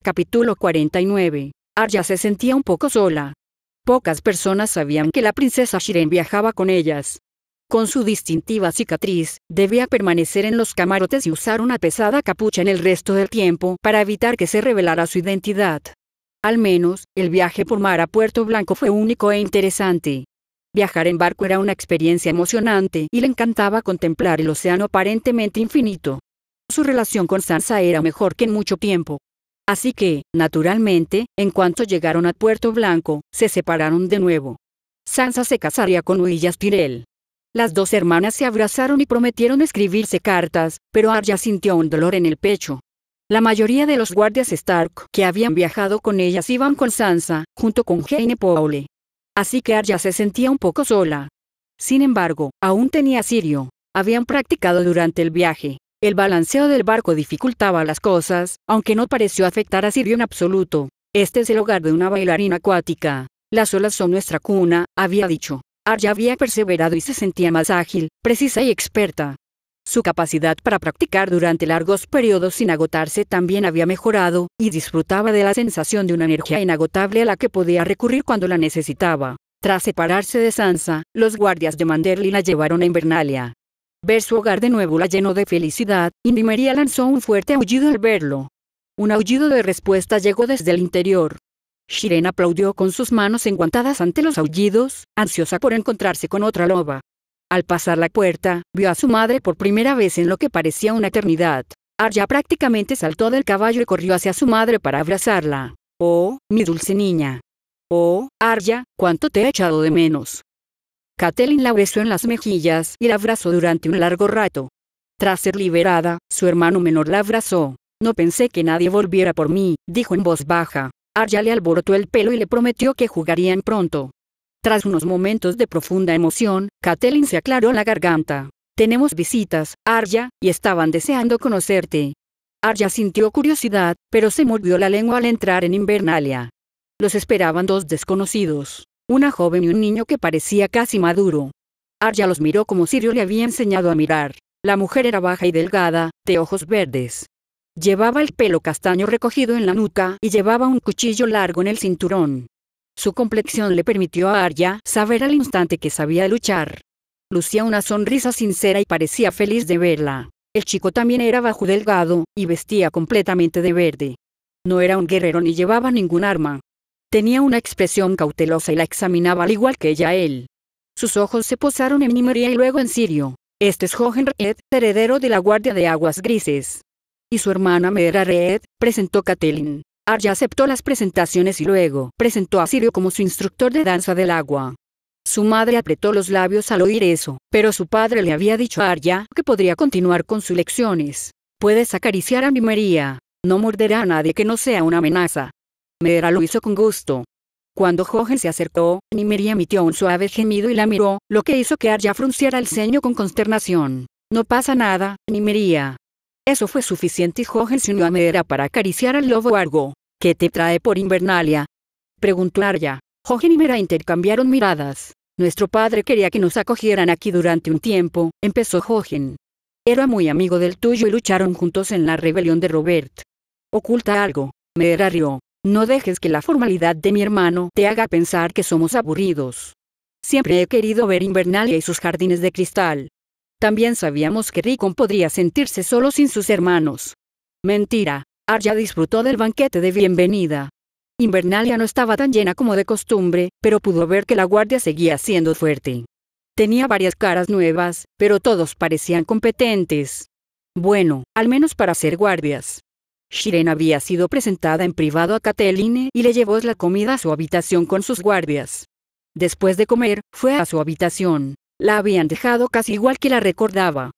Capítulo 49. Arya se sentía un poco sola. Pocas personas sabían que la princesa Shiren viajaba con ellas. Con su distintiva cicatriz, debía permanecer en los camarotes y usar una pesada capucha en el resto del tiempo para evitar que se revelara su identidad. Al menos, el viaje por mar a Puerto Blanco fue único e interesante. Viajar en barco era una experiencia emocionante y le encantaba contemplar el océano aparentemente infinito. Su relación con Sansa era mejor que en mucho tiempo. Así que, naturalmente, en cuanto llegaron a Puerto Blanco, se separaron de nuevo. Sansa se casaría con Oillas Tyrell. Las dos hermanas se abrazaron y prometieron escribirse cartas, pero Arya sintió un dolor en el pecho. La mayoría de los guardias Stark que habían viajado con ellas iban con Sansa, junto con Jeyne Powell. Así que Arya se sentía un poco sola. Sin embargo, aún tenía a Syrio. Habían practicado durante el viaje. El balanceo del barco dificultaba las cosas, aunque no pareció afectar a Syrio en absoluto. Este es el hogar de una bailarina acuática. Las olas son nuestra cuna, había dicho. Arya había perseverado y se sentía más ágil, precisa y experta. Su capacidad para practicar durante largos periodos sin agotarse también había mejorado, y disfrutaba de la sensación de una energía inagotable a la que podía recurrir cuando la necesitaba. Tras separarse de Sansa, los guardias de Manderly la llevaron a Invernalia. Ver su hogar de nuevo la llenó de felicidad, y Nymeria lanzó un fuerte aullido al verlo. Un aullido de respuesta llegó desde el interior. Shiren aplaudió con sus manos enguantadas ante los aullidos, ansiosa por encontrarse con otra loba. Al pasar la puerta, vio a su madre por primera vez en lo que parecía una eternidad. Arya prácticamente saltó del caballo y corrió hacia su madre para abrazarla. «Oh, mi dulce niña. Oh, Arya, cuánto te he echado de menos». Catelyn la besó en las mejillas y la abrazó durante un largo rato. Tras ser liberada, su hermano menor la abrazó. «No pensé que nadie volviera por mí», dijo en voz baja. Arya le alborotó el pelo y le prometió que jugarían pronto. Tras unos momentos de profunda emoción, Catelyn se aclaró la garganta. «Tenemos visitas, Arya, y estaban deseando conocerte». Arya sintió curiosidad, pero se mordió la lengua al entrar en Invernalia. Los esperaban dos desconocidos. Una joven y un niño que parecía casi maduro. Arya los miró como Syrio le había enseñado a mirar. La mujer era baja y delgada, de ojos verdes. Llevaba el pelo castaño recogido en la nuca y llevaba un cuchillo largo en el cinturón. Su complexión le permitió a Arya saber al instante que sabía luchar. Lucía una sonrisa sincera y parecía feliz de verla. El chico también era bajo y delgado, y vestía completamente de verde. No era un guerrero ni llevaba ningún arma. Tenía una expresión cautelosa y la examinaba al igual que ella a él. Sus ojos se posaron en Nymeria y luego en Syrio. «Este es Jojen Reed, heredero de la Guardia de Aguas Grises». «Y su hermana Meera Reed», presentó Catelyn. Arya aceptó las presentaciones y luego presentó a Syrio como su instructor de danza del agua. Su madre apretó los labios al oír eso, pero su padre le había dicho a Arya que podría continuar con sus lecciones. «Puedes acariciar a Nymeria. No morderá a nadie que no sea una amenaza». Meera lo hizo con gusto. Cuando Jojen se acercó, Nymeria emitió un suave gemido y la miró, lo que hizo que Arya frunciera el ceño con consternación. «No pasa nada, Nymeria». Eso fue suficiente y Jojen se unió a Meera para acariciar al lobo Argo. «¿Qué te trae por Invernalia?», preguntó Arya. Jojen y Meera intercambiaron miradas. «Nuestro padre quería que nos acogieran aquí durante un tiempo», empezó Jojen. «Era muy amigo del tuyo y lucharon juntos en la rebelión de Robert». «Oculta algo», Meera rió. «No dejes que la formalidad de mi hermano te haga pensar que somos aburridos. Siempre he querido ver Invernalia y sus jardines de cristal. También sabíamos que Rickon podría sentirse solo sin sus hermanos». «Mentira». Arya disfrutó del banquete de bienvenida. Invernalia no estaba tan llena como de costumbre, pero pudo ver que la guardia seguía siendo fuerte. Tenía varias caras nuevas, pero todos parecían competentes. Bueno, al menos para ser guardias. Shiren había sido presentada en privado a Catelyn y le llevó la comida a su habitación con sus guardias. Después de comer, fue a su habitación. La habían dejado casi igual que la recordaba.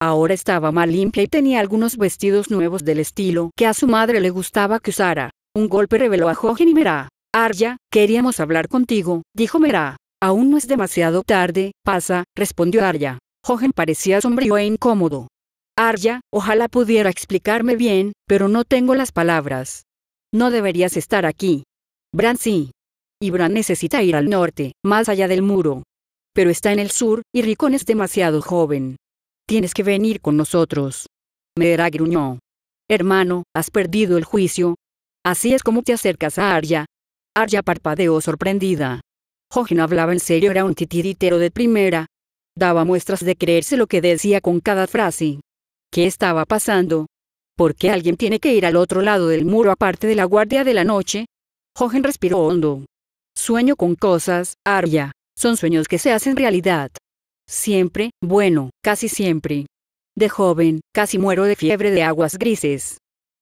Ahora estaba más limpia y tenía algunos vestidos nuevos del estilo que a su madre le gustaba que usara. Un golpe reveló a Jojen y Meera. «Arya, queríamos hablar contigo», dijo Meera. «Aún no es demasiado tarde, pasa», respondió Arya. Jojen parecía sombrío e incómodo. «Arya, ojalá pudiera explicarme bien, pero no tengo las palabras. No deberías estar aquí. Bran sí. Y Bran necesita ir al norte, más allá del muro. Pero está en el sur, y Rickon es demasiado joven. Tienes que venir con nosotros». Meera gruñó. «Hermano, has perdido el juicio». Así es como te acercas a Arya. Arya parpadeó sorprendida. Jojen hablaba en serio, era un titiritero de primera. Daba muestras de creerse lo que decía con cada frase. ¿Qué estaba pasando? ¿Por qué alguien tiene que ir al otro lado del muro aparte de la guardia de la noche? Jojen respiró hondo. Sueño con cosas, Arya. Son sueños que se hacen realidad. Siempre, bueno, casi siempre. De joven, casi muero de fiebre de aguas grises.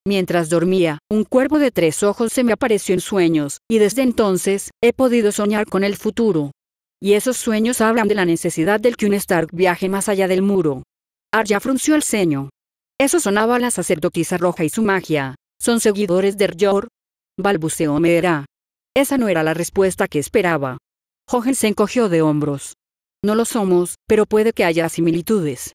Mientras dormía, un cuervo de 3 ojos se me apareció en sueños, y desde entonces, he podido soñar con el futuro. Y esos sueños hablan de la necesidad del que un Stark viaje más allá del muro. Arya frunció el ceño. Eso sonaba a la sacerdotisa roja y su magia. ¿Son seguidores de R'yor? Balbuceó Meera. Esa no era la respuesta que esperaba. Jojen se encogió de hombros. No lo somos, pero puede que haya similitudes.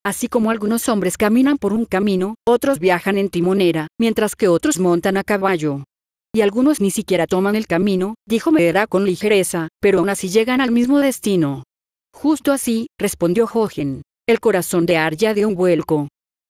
Así como algunos hombres caminan por un camino, otros viajan en timonera, mientras que otros montan a caballo. Y algunos ni siquiera toman el camino, dijo Meera con ligereza, pero aún así llegan al mismo destino. Justo así, respondió Jojen. El corazón de Arya dio un vuelco.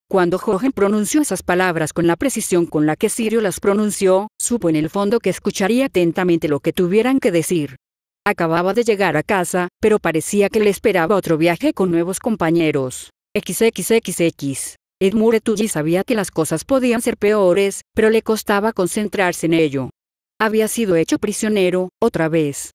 Cuando Jojen pronunció esas palabras con la precisión con la que Syrio las pronunció, supo en el fondo que escucharía atentamente lo que tuvieran que decir. Acababa de llegar a casa, pero parecía que le esperaba otro viaje con nuevos compañeros. XXXX. Edmure Tully sabía que las cosas podían ser peores, pero le costaba concentrarse en ello. Había sido hecho prisionero, otra vez.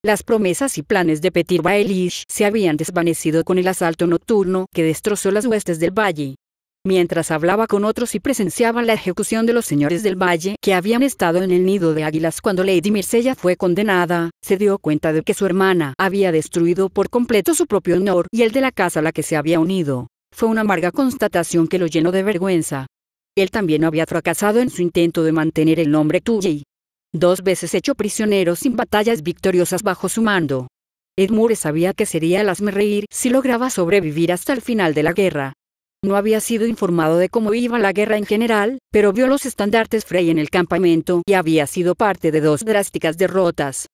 Las promesas y planes de Petyr Baelish se habían desvanecido con el asalto nocturno que destrozó las huestes del valle. Mientras hablaba con otros y presenciaba la ejecución de los señores del valle que habían estado en el nido de águilas cuando Lady Myrcella fue condenada, se dio cuenta de que su hermana había destruido por completo su propio honor y el de la casa a la que se había unido. Fue una amarga constatación que lo llenó de vergüenza. Él también había fracasado en su intento de mantener el nombre Tully. 2 veces hecho prisionero sin batallas victoriosas bajo su mando. Edmure sabía que sería el hazmerreír si lograba sobrevivir hasta el final de la guerra. No había sido informado de cómo iba la guerra en general, pero vio los estandartes Frey en el campamento y había sido parte de 2 drásticas derrotas.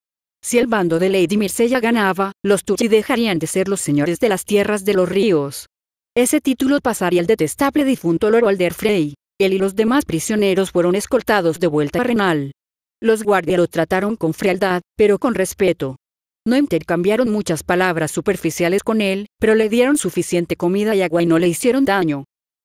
Si el bando de Lady Myrcella ganaba, los Tully dejarían de ser los señores de las tierras de los ríos. Ese título pasaría al detestable difunto Lord Walder Frey. Él y los demás prisioneros fueron escoltados de vuelta a Renal. Los guardias lo trataron con frialdad, pero con respeto. No intercambiaron muchas palabras superficiales con él, pero le dieron suficiente comida y agua y no le hicieron daño.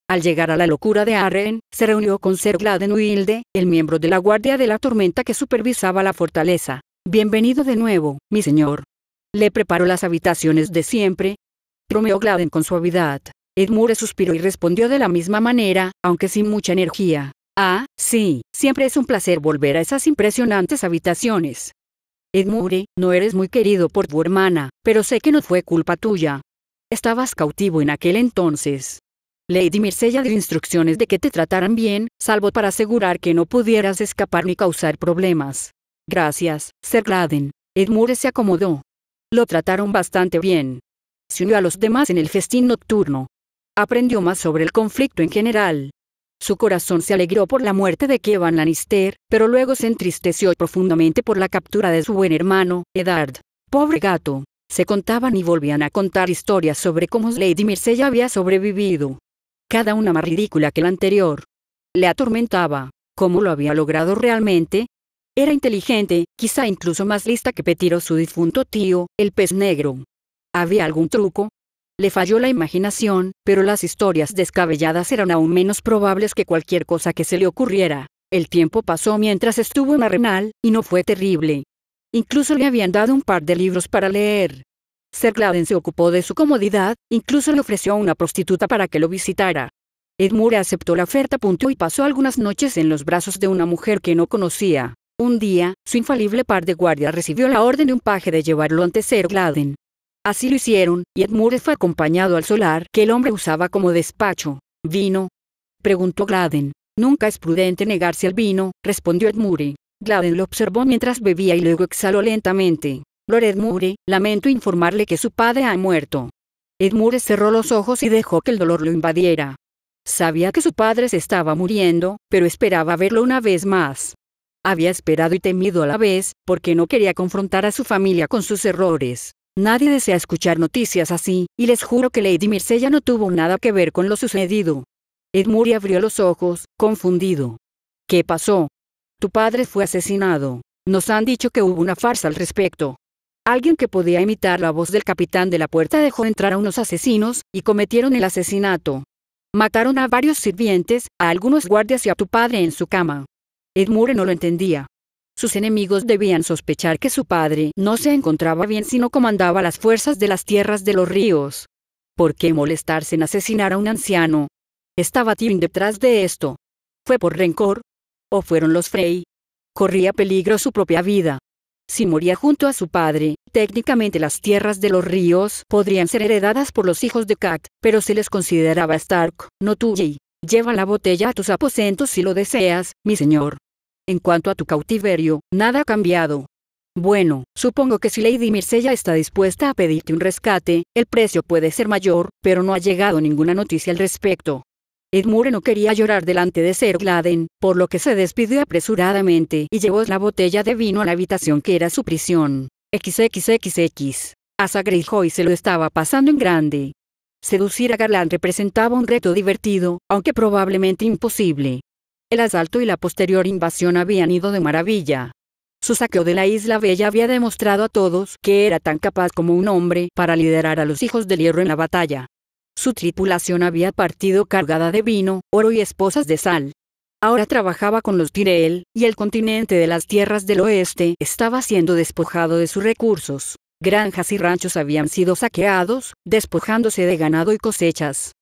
Al llegar a la locura de Arryn, se reunió con Ser Gladenwilde, el miembro de la Guardia de la Tormenta que supervisaba la fortaleza. Bienvenido de nuevo, mi señor. Le preparó las habitaciones de siempre. Bromeó Gladen con suavidad. Edmure suspiró y respondió de la misma manera, aunque sin mucha energía. Ah, sí, siempre es un placer volver a esas impresionantes habitaciones. Edmure, no eres muy querido por tu hermana, pero sé que no fue culpa tuya. Estabas cautivo en aquel entonces. Lady Myrcella dio instrucciones de que te trataran bien, salvo para asegurar que no pudieras escapar ni causar problemas. Gracias, Ser Gladen. Edmure se acomodó. Lo trataron bastante bien. Se unió a los demás en el festín nocturno. Aprendió más sobre el conflicto en general. Su corazón se alegró por la muerte de Kevan Lannister, pero luego se entristeció profundamente por la captura de su buen hermano, Eddard. Pobre gato. Se contaban y volvían a contar historias sobre cómo Lady Myrcella había sobrevivido. Cada una más ridícula que la anterior. Le atormentaba. ¿Cómo lo había logrado realmente? Era inteligente, quizá incluso más lista que Petyr o su difunto tío, el pez negro. ¿Había algún truco? Le falló la imaginación, pero las historias descabelladas eran aún menos probables que cualquier cosa que se le ocurriera. El tiempo pasó mientras estuvo en Arenal, y no fue terrible. Incluso le habían dado un par de libros para leer. Ser Gladen se ocupó de su comodidad, incluso le ofreció a una prostituta para que lo visitara. Edmure aceptó la oferta y pasó algunas noches en los brazos de una mujer que no conocía. Un día, su infalible par de guardias recibió la orden de un paje de llevarlo ante Ser Gladen. Así lo hicieron, y Edmure fue acompañado al solar que el hombre usaba como despacho. ¿Vino?, preguntó Gladen. Nunca es prudente negarse al vino, respondió Edmure. Gladen lo observó mientras bebía y luego exhaló lentamente. Lord Edmure, lamento informarle que su padre ha muerto. Edmure cerró los ojos y dejó que el dolor lo invadiera. Sabía que su padre se estaba muriendo, pero esperaba verlo una vez más. Había esperado y temido a la vez, porque no quería confrontar a su familia con sus errores. Nadie desea escuchar noticias así, y les juro que Lady Myrcella no tuvo nada que ver con lo sucedido. Edmure abrió los ojos, confundido. ¿Qué pasó? Tu padre fue asesinado. Nos han dicho que hubo una farsa al respecto. Alguien que podía imitar la voz del capitán de la puerta dejó entrar a unos asesinos, y cometieron el asesinato. Mataron a varios sirvientes, a algunos guardias y a tu padre en su cama. Edmure no lo entendía. Sus enemigos debían sospechar que su padre no se encontraba bien si no comandaba las fuerzas de las tierras de los ríos. ¿Por qué molestarse en asesinar a un anciano? ¿Estaba Tywin detrás de esto? ¿Fue por rencor? ¿O fueron los Frey? Corría peligro su propia vida. Si moría junto a su padre, técnicamente las tierras de los ríos podrían ser heredadas por los hijos de Cat, pero se les consideraba Stark, no Tully. Lleva la botella a tus aposentos si lo deseas, mi señor. En cuanto a tu cautiverio, nada ha cambiado. Bueno, supongo que si Lady Myrcella está dispuesta a pedirte un rescate, el precio puede ser mayor, pero no ha llegado ninguna noticia al respecto. Edmure no quería llorar delante de Ser Gladen, por lo que se despidió apresuradamente y llevó la botella de vino a la habitación que era su prisión. XXXX. Asa Greyjoy se lo estaba pasando en grande. Seducir a Garland representaba un reto divertido, aunque probablemente imposible. El asalto y la posterior invasión habían ido de maravilla. Su saqueo de la Isla Bella había demostrado a todos que era tan capaz como un hombre para liderar a los hijos del hierro en la batalla. Su tripulación había partido cargada de vino, oro y esposas de sal. Ahora trabajaba con los Tyrell, y el continente de las tierras del oeste estaba siendo despojado de sus recursos. Granjas y ranchos habían sido saqueados, despojándose de ganado y cosechas.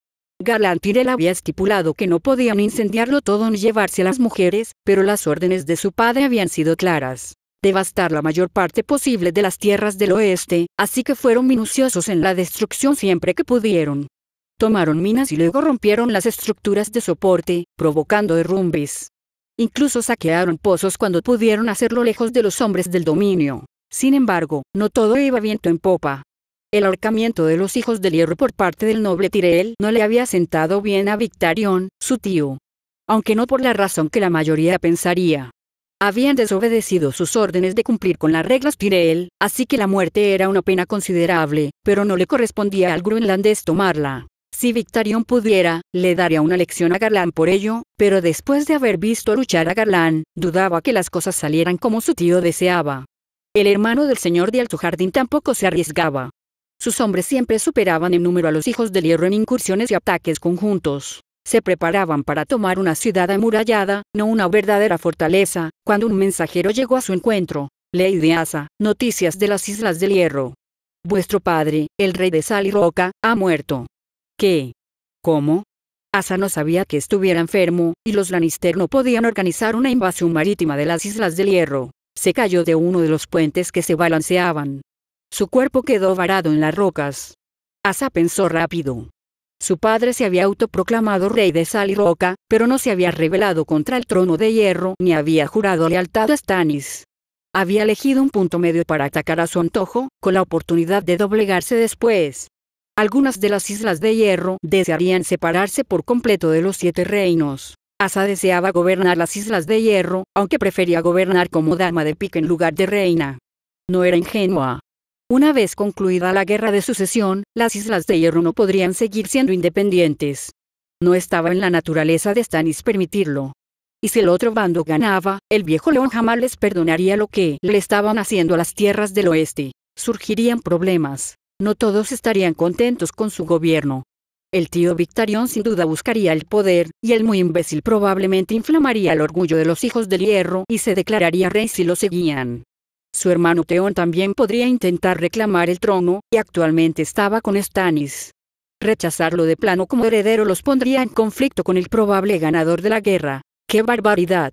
Garland Tyrell había estipulado que no podían incendiarlo todo ni llevarse a las mujeres, pero las órdenes de su padre habían sido claras: devastar la mayor parte posible de las tierras del oeste, así que fueron minuciosos en la destrucción siempre que pudieron. Tomaron minas y luego rompieron las estructuras de soporte, provocando derrumbes. Incluso saquearon pozos cuando pudieron hacerlo lejos de los hombres del dominio. Sin embargo, no todo iba viento en popa. El ahorcamiento de los hijos del hierro por parte del noble Tyrell no le había sentado bien a Victarion, su tío. Aunque no por la razón que la mayoría pensaría. Habían desobedecido sus órdenes de cumplir con las reglas Tyrell, así que la muerte era una pena considerable, pero no le correspondía al groenlandés tomarla. Si Victarion pudiera, le daría una lección a Garland por ello, pero después de haber visto luchar a Garland, dudaba que las cosas salieran como su tío deseaba. El hermano del señor de Alto Jardín tampoco se arriesgaba. Sus hombres siempre superaban en número a los hijos del hierro en incursiones y ataques conjuntos. Se preparaban para tomar una ciudad amurallada, no una verdadera fortaleza, cuando un mensajero llegó a su encuentro. Lady Asa, noticias de las Islas del Hierro. Vuestro padre, el rey de Sal y Roca, ha muerto. ¿Qué? ¿Cómo? Asa no sabía que estuviera enfermo, y los Lannister no podían organizar una invasión marítima de las Islas del Hierro. Se cayó de uno de los puentes que se balanceaban. Su cuerpo quedó varado en las rocas. Asa pensó rápido. Su padre se había autoproclamado rey de Sal y Roca, pero no se había rebelado contra el trono de hierro ni había jurado lealtad a Stannis. Había elegido un punto medio para atacar a su antojo, con la oportunidad de doblegarse después. Algunas de las Islas de Hierro desearían separarse por completo de los 7 reinos. Asa deseaba gobernar las Islas de Hierro, aunque prefería gobernar como dama de pique en lugar de reina. No era ingenua. Una vez concluida la guerra de sucesión, las Islas de Hierro no podrían seguir siendo independientes. No estaba en la naturaleza de Stannis permitirlo. Y si el otro bando ganaba, el viejo león jamás les perdonaría lo que le estaban haciendo a las tierras del oeste. Surgirían problemas. No todos estarían contentos con su gobierno. El tío Victarion sin duda buscaría el poder, y el muy imbécil probablemente inflamaría el orgullo de los hijos del hierro y se declararía rey si lo seguían. Su hermano Theon también podría intentar reclamar el trono, y actualmente estaba con Stannis. Rechazarlo de plano como heredero los pondría en conflicto con el probable ganador de la guerra. ¡Qué barbaridad!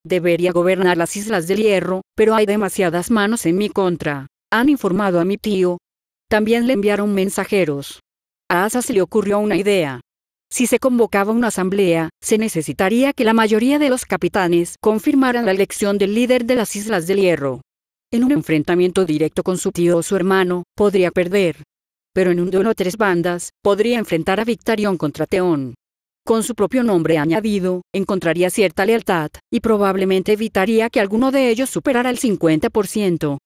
Debería gobernar las Islas del Hierro, pero hay demasiadas manos en mi contra. Han informado a mi tío. También le enviaron mensajeros. A Asa se le ocurrió una idea. Si se convocaba una asamblea, se necesitaría que la mayoría de los capitanes confirmaran la elección del líder de las Islas del Hierro. En un enfrentamiento directo con su tío o su hermano, podría perder. Pero en un duelo a 3 bandas, podría enfrentar a Victarion contra Theon. Con su propio nombre añadido, encontraría cierta lealtad, y probablemente evitaría que alguno de ellos superara el 50%.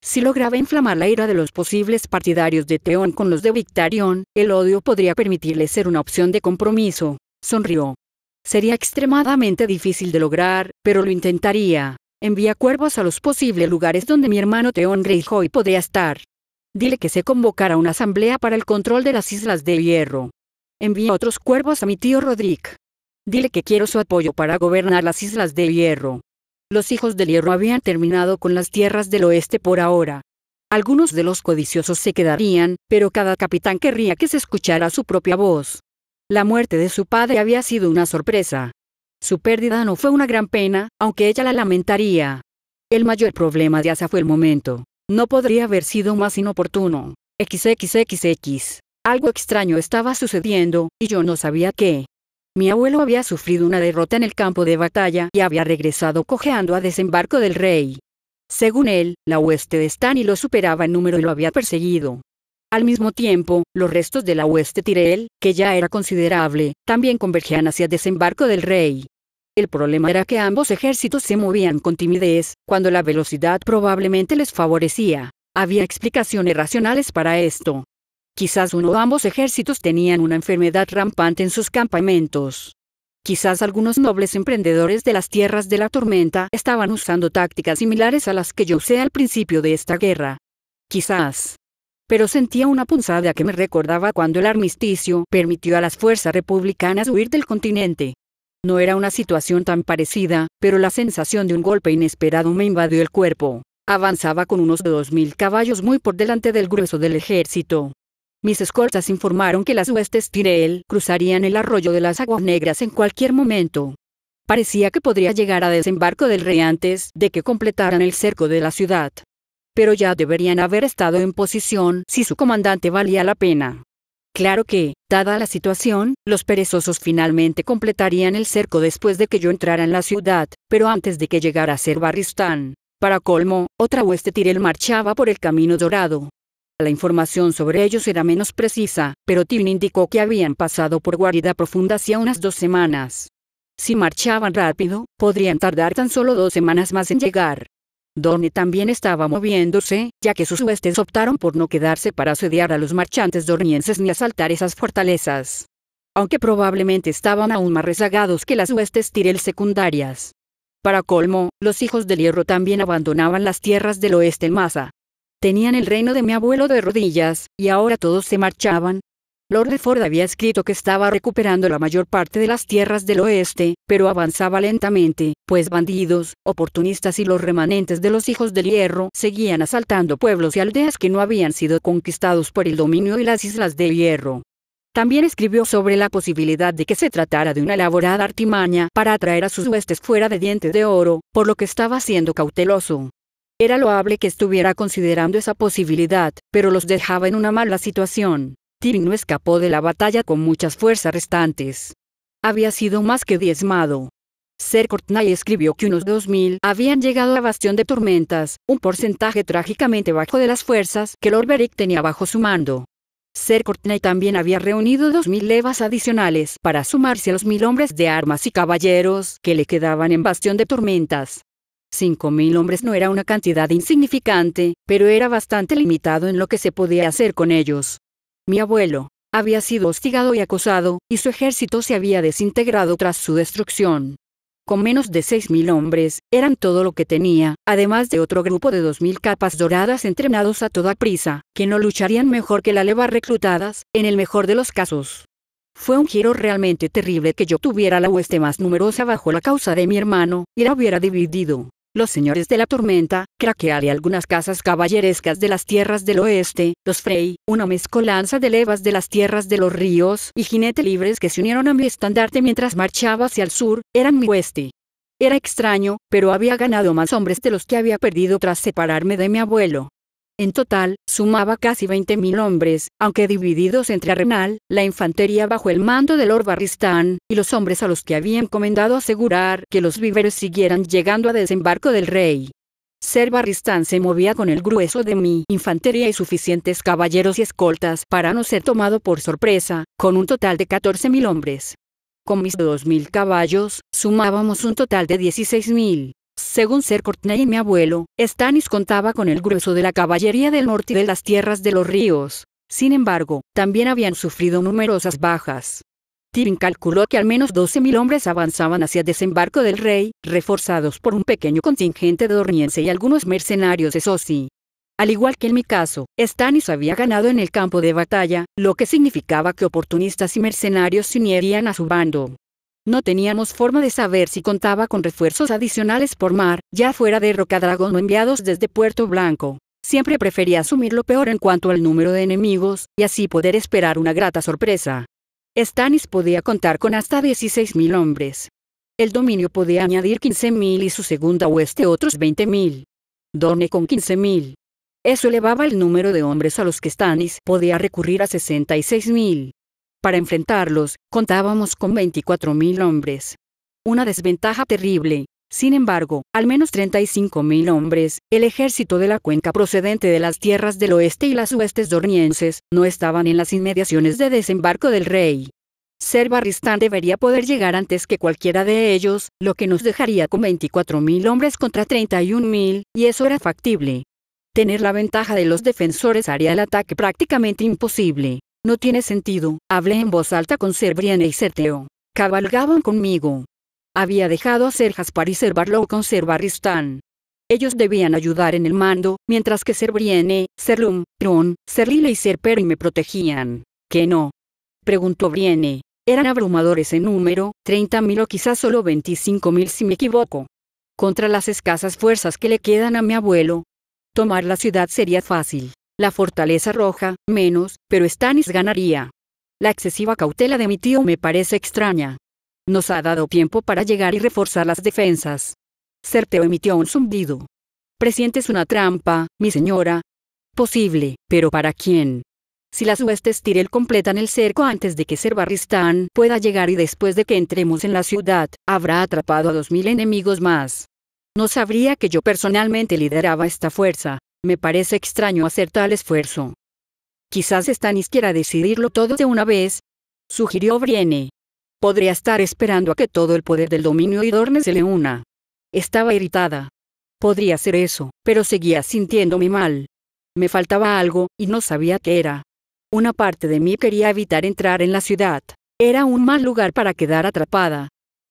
Si lograba inflamar la ira de los posibles partidarios de Theon con los de Victarion, el odio podría permitirle ser una opción de compromiso. Sonrió. Sería extremadamente difícil de lograr, pero lo intentaría. Envía cuervos a los posibles lugares donde mi hermano Theon Greyjoy podría estar. Dile que se convocará una asamblea para el control de las Islas de Hierro. Envía otros cuervos a mi tío Roderick. Dile que quiero su apoyo para gobernar las Islas de Hierro. Los hijos del Hierro habían terminado con las tierras del oeste por ahora. Algunos de los codiciosos se quedarían, pero cada capitán querría que se escuchara su propia voz. La muerte de su padre había sido una sorpresa. Su pérdida no fue una gran pena, aunque ella la lamentaría. El mayor problema de Asa fue el momento. No podría haber sido más inoportuno. XXXX. Algo extraño estaba sucediendo, y yo no sabía qué. Mi abuelo había sufrido una derrota en el campo de batalla y había regresado cojeando a desembarco del rey. Según él, la hueste de Stannis lo superaba en número y lo había perseguido. Al mismo tiempo, los restos de la hueste Tyrell, que ya era considerable, también convergían hacia desembarco del rey. El problema era que ambos ejércitos se movían con timidez, cuando la velocidad probablemente les favorecía. Había explicaciones racionales para esto. Quizás uno o ambos ejércitos tenían una enfermedad rampante en sus campamentos. Quizás algunos nobles emprendedores de las tierras de la tormenta estaban usando tácticas similares a las que yo usé al principio de esta guerra. Quizás. Pero sentía una punzada que me recordaba cuando el armisticio permitió a las fuerzas republicanas huir del continente. No era una situación tan parecida, pero la sensación de un golpe inesperado me invadió el cuerpo. Avanzaba con unos 2000 caballos muy por delante del grueso del ejército. Mis escoltas informaron que las huestes Tyrell cruzarían el arroyo de las Aguas Negras en cualquier momento. Parecía que podría llegar a desembarco del rey antes de que completaran el cerco de la ciudad. Pero ya deberían haber estado en posición si su comandante valía la pena. Claro que, dada la situación, los perezosos finalmente completarían el cerco después de que yo entrara en la ciudad, pero antes de que llegara a Ser Barristan. Para colmo, otra hueste Tyrell marchaba por el Camino Dorado. La información sobre ellos era menos precisa, pero Tywin indicó que habían pasado por Guarida Profunda hacía unas 2 semanas. Si marchaban rápido, podrían tardar tan solo 2 semanas más en llegar. Dorne también estaba moviéndose, ya que sus huestes optaron por no quedarse para asediar a los marchantes dornienses ni asaltar esas fortalezas. Aunque probablemente estaban aún más rezagados que las huestes Tyrell secundarias. Para colmo, los hijos del Hierro también abandonaban las tierras del oeste en masa. Tenían el reino de mi abuelo de rodillas, y ahora todos se marchaban. Lord Redford había escrito que estaba recuperando la mayor parte de las tierras del oeste, pero avanzaba lentamente, pues bandidos, oportunistas y los remanentes de los hijos del Hierro seguían asaltando pueblos y aldeas que no habían sido conquistados por el dominio de las Islas de Hierro. También escribió sobre la posibilidad de que se tratara de una elaborada artimaña para atraer a sus huestes fuera de Dientes de Oro, por lo que estaba siendo cauteloso. Era loable que estuviera considerando esa posibilidad, pero los dejaba en una mala situación. Tywin no escapó de la batalla con muchas fuerzas restantes. Había sido más que diezmado. Ser Courtney escribió que unos 2000 habían llegado a Bastión de Tormentas, un porcentaje trágicamente bajo de las fuerzas que Lord Beric tenía bajo su mando. Ser Courtney también había reunido 2000 levas adicionales para sumarse a los 1000 hombres de armas y caballeros que le quedaban en Bastión de Tormentas. 5000 hombres no era una cantidad insignificante, pero era bastante limitado en lo que se podía hacer con ellos. Mi abuelo había sido hostigado y acosado, y su ejército se había desintegrado tras su destrucción. Con menos de 6000 hombres, eran todo lo que tenía, además de otro grupo de 2000 capas doradas entrenados a toda prisa, que no lucharían mejor que las levas reclutadas, en el mejor de los casos. Fue un giro realmente terrible que yo tuviera la hueste más numerosa bajo la causa de mi hermano, y la hubiera dividido. Los señores de la tormenta, Craqueal y algunas casas caballerescas de las tierras del oeste, los Frey, una mezcolanza de levas de las tierras de los ríos y jinetes libres que se unieron a mi estandarte mientras marchaba hacia el sur, eran mi hueste. Era extraño, pero había ganado más hombres de los que había perdido tras separarme de mi abuelo. En total, sumaba casi 20.000 hombres, aunque divididos entre Arenal, la infantería bajo el mando de Lord Barristan, y los hombres a los que había encomendado asegurar que los víveres siguieran llegando a desembarco del rey. Ser Barristan se movía con el grueso de mi infantería y suficientes caballeros y escoltas para no ser tomado por sorpresa, con un total de 14.000 hombres. Con mis 2000 caballos, sumábamos un total de 16.000. Según Ser Courtney y mi abuelo, Stannis contaba con el grueso de la caballería del norte y de las tierras de los ríos. Sin embargo, también habían sufrido numerosas bajas. Tywin calculó que al menos 12.000 hombres avanzaban hacia Desembarco del Rey, reforzados por un pequeño contingente de Dorniense y algunos mercenarios de Cersei. Al igual que en mi caso, Stannis había ganado en el campo de batalla, lo que significaba que oportunistas y mercenarios se unirían a su bando. No teníamos forma de saber si contaba con refuerzos adicionales por mar, ya fuera de Rocadragón o enviados desde Puerto Blanco. Siempre prefería asumir lo peor en cuanto al número de enemigos, y así poder esperar una grata sorpresa. Stannis podía contar con hasta 16.000 hombres. El dominio podía añadir 15.000 y su segunda hueste otros 20.000. Dorne con 15.000. Eso elevaba el número de hombres a los que Stannis podía recurrir a 66.000. Para enfrentarlos, contábamos con 24.000 hombres. Una desventaja terrible. Sin embargo, al menos 35.000 hombres, el ejército de la cuenca procedente de las tierras del oeste y las huestes dornienses, no estaban en las inmediaciones de Desembarco del Rey. Ser Barristan debería poder llegar antes que cualquiera de ellos, lo que nos dejaría con 24.000 hombres contra 31.000, y eso era factible. Tener la ventaja de los defensores haría el ataque prácticamente imposible. No tiene sentido, hablé en voz alta con Ser Brienne y Ser Theo. Cabalgaban conmigo. Había dejado a Ser Jaspar y Ser Barlow con Ser Barristan. Ellos debían ayudar en el mando, mientras que Ser Brienne, Ser Lum, Tron, Ser Lyle y Ser Perry me protegían. ¿Qué no? Preguntó Brienne. Eran abrumadores en número, 30.000 o quizás solo 25.000 si me equivoco. Contra las escasas fuerzas que le quedan a mi abuelo. Tomar la ciudad sería fácil. La fortaleza roja, menos, pero Stannis ganaría. La excesiva cautela de mi tío me parece extraña. Nos ha dado tiempo para llegar y reforzar las defensas. Ser Theo emitió un zumbido. ¿Presientes una trampa, mi señora? Posible, pero ¿para quién? Si las huestes Tyrell completan el cerco antes de que Ser Barristan pueda llegar y después de que entremos en la ciudad, habrá atrapado a 2.000 enemigos más. No sabría que yo personalmente lideraba esta fuerza. Me parece extraño hacer tal esfuerzo. Quizás Stannis quiera decidirlo todo de una vez, sugirió Brienne. Podría estar esperando a que todo el poder del dominio y Dorne se le una. Estaba irritada. Podría ser eso, pero seguía sintiéndome mal. Me faltaba algo, y no sabía qué era. Una parte de mí quería evitar entrar en la ciudad. Era un mal lugar para quedar atrapada.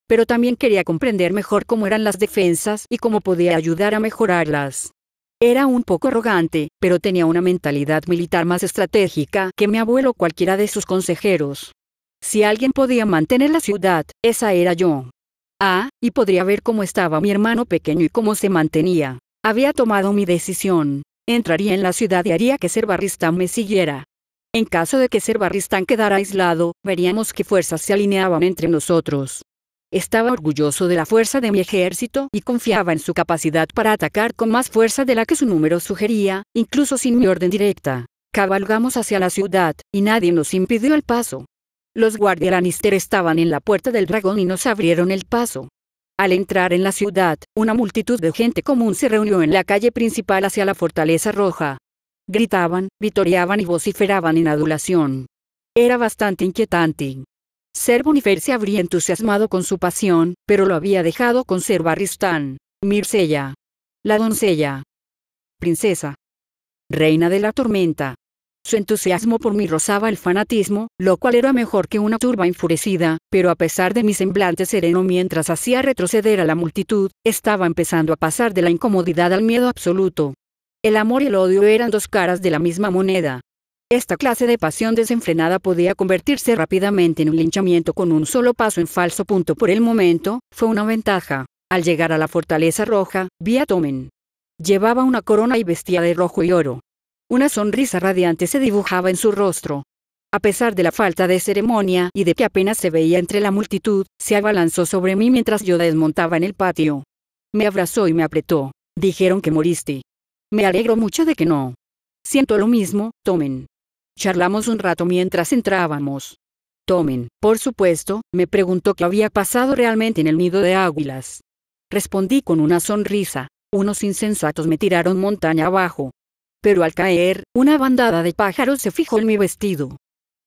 Pero también quería comprender mejor cómo eran las defensas y cómo podía ayudar a mejorarlas. Era un poco arrogante, pero tenía una mentalidad militar más estratégica que mi abuelo o cualquiera de sus consejeros. Si alguien podía mantener la ciudad, esa era yo. Y podría ver cómo estaba mi hermano pequeño y cómo se mantenía. Había tomado mi decisión. Entraría en la ciudad y haría que Ser Barristan me siguiera. En caso de que Ser Barristan quedara aislado, veríamos qué fuerzas se alineaban entre nosotros. Estaba orgulloso de la fuerza de mi ejército y confiaba en su capacidad para atacar con más fuerza de la que su número sugería, incluso sin mi orden directa. Cabalgamos hacia la ciudad, y nadie nos impidió el paso. Los guardias Lannister estaban en la puerta del dragón y nos abrieron el paso. Al entrar en la ciudad, una multitud de gente común se reunió en la calle principal hacia la Fortaleza Roja. Gritaban, vitoreaban y vociferaban en adulación. Era bastante inquietante. Ser Bonifer se habría entusiasmado con su pasión, pero lo había dejado con Ser Barristan, Myrcella. La doncella. Princesa. Reina de la tormenta. Su entusiasmo por mí rozaba el fanatismo, lo cual era mejor que una turba enfurecida, pero a pesar de mi semblante sereno mientras hacía retroceder a la multitud, estaba empezando a pasar de la incomodidad al miedo absoluto. El amor y el odio eran dos caras de la misma moneda. Esta clase de pasión desenfrenada podía convertirse rápidamente en un linchamiento con un solo paso en falso. Por el momento, fue una ventaja. Al llegar a la Fortaleza Roja, vi a Tommen. Llevaba una corona y vestía de rojo y oro. Una sonrisa radiante se dibujaba en su rostro. A pesar de la falta de ceremonia y de que apenas se veía entre la multitud, se abalanzó sobre mí mientras yo desmontaba en el patio. Me abrazó y me apretó. Dijeron que moriste. Me alegro mucho de que no. Siento lo mismo, Tommen. Charlamos un rato mientras entrábamos. Tommen, por supuesto, me preguntó qué había pasado realmente en el nido de águilas. Respondí con una sonrisa. Unos insensatos me tiraron montaña abajo. Pero al caer, una bandada de pájaros se fijó en mi vestido.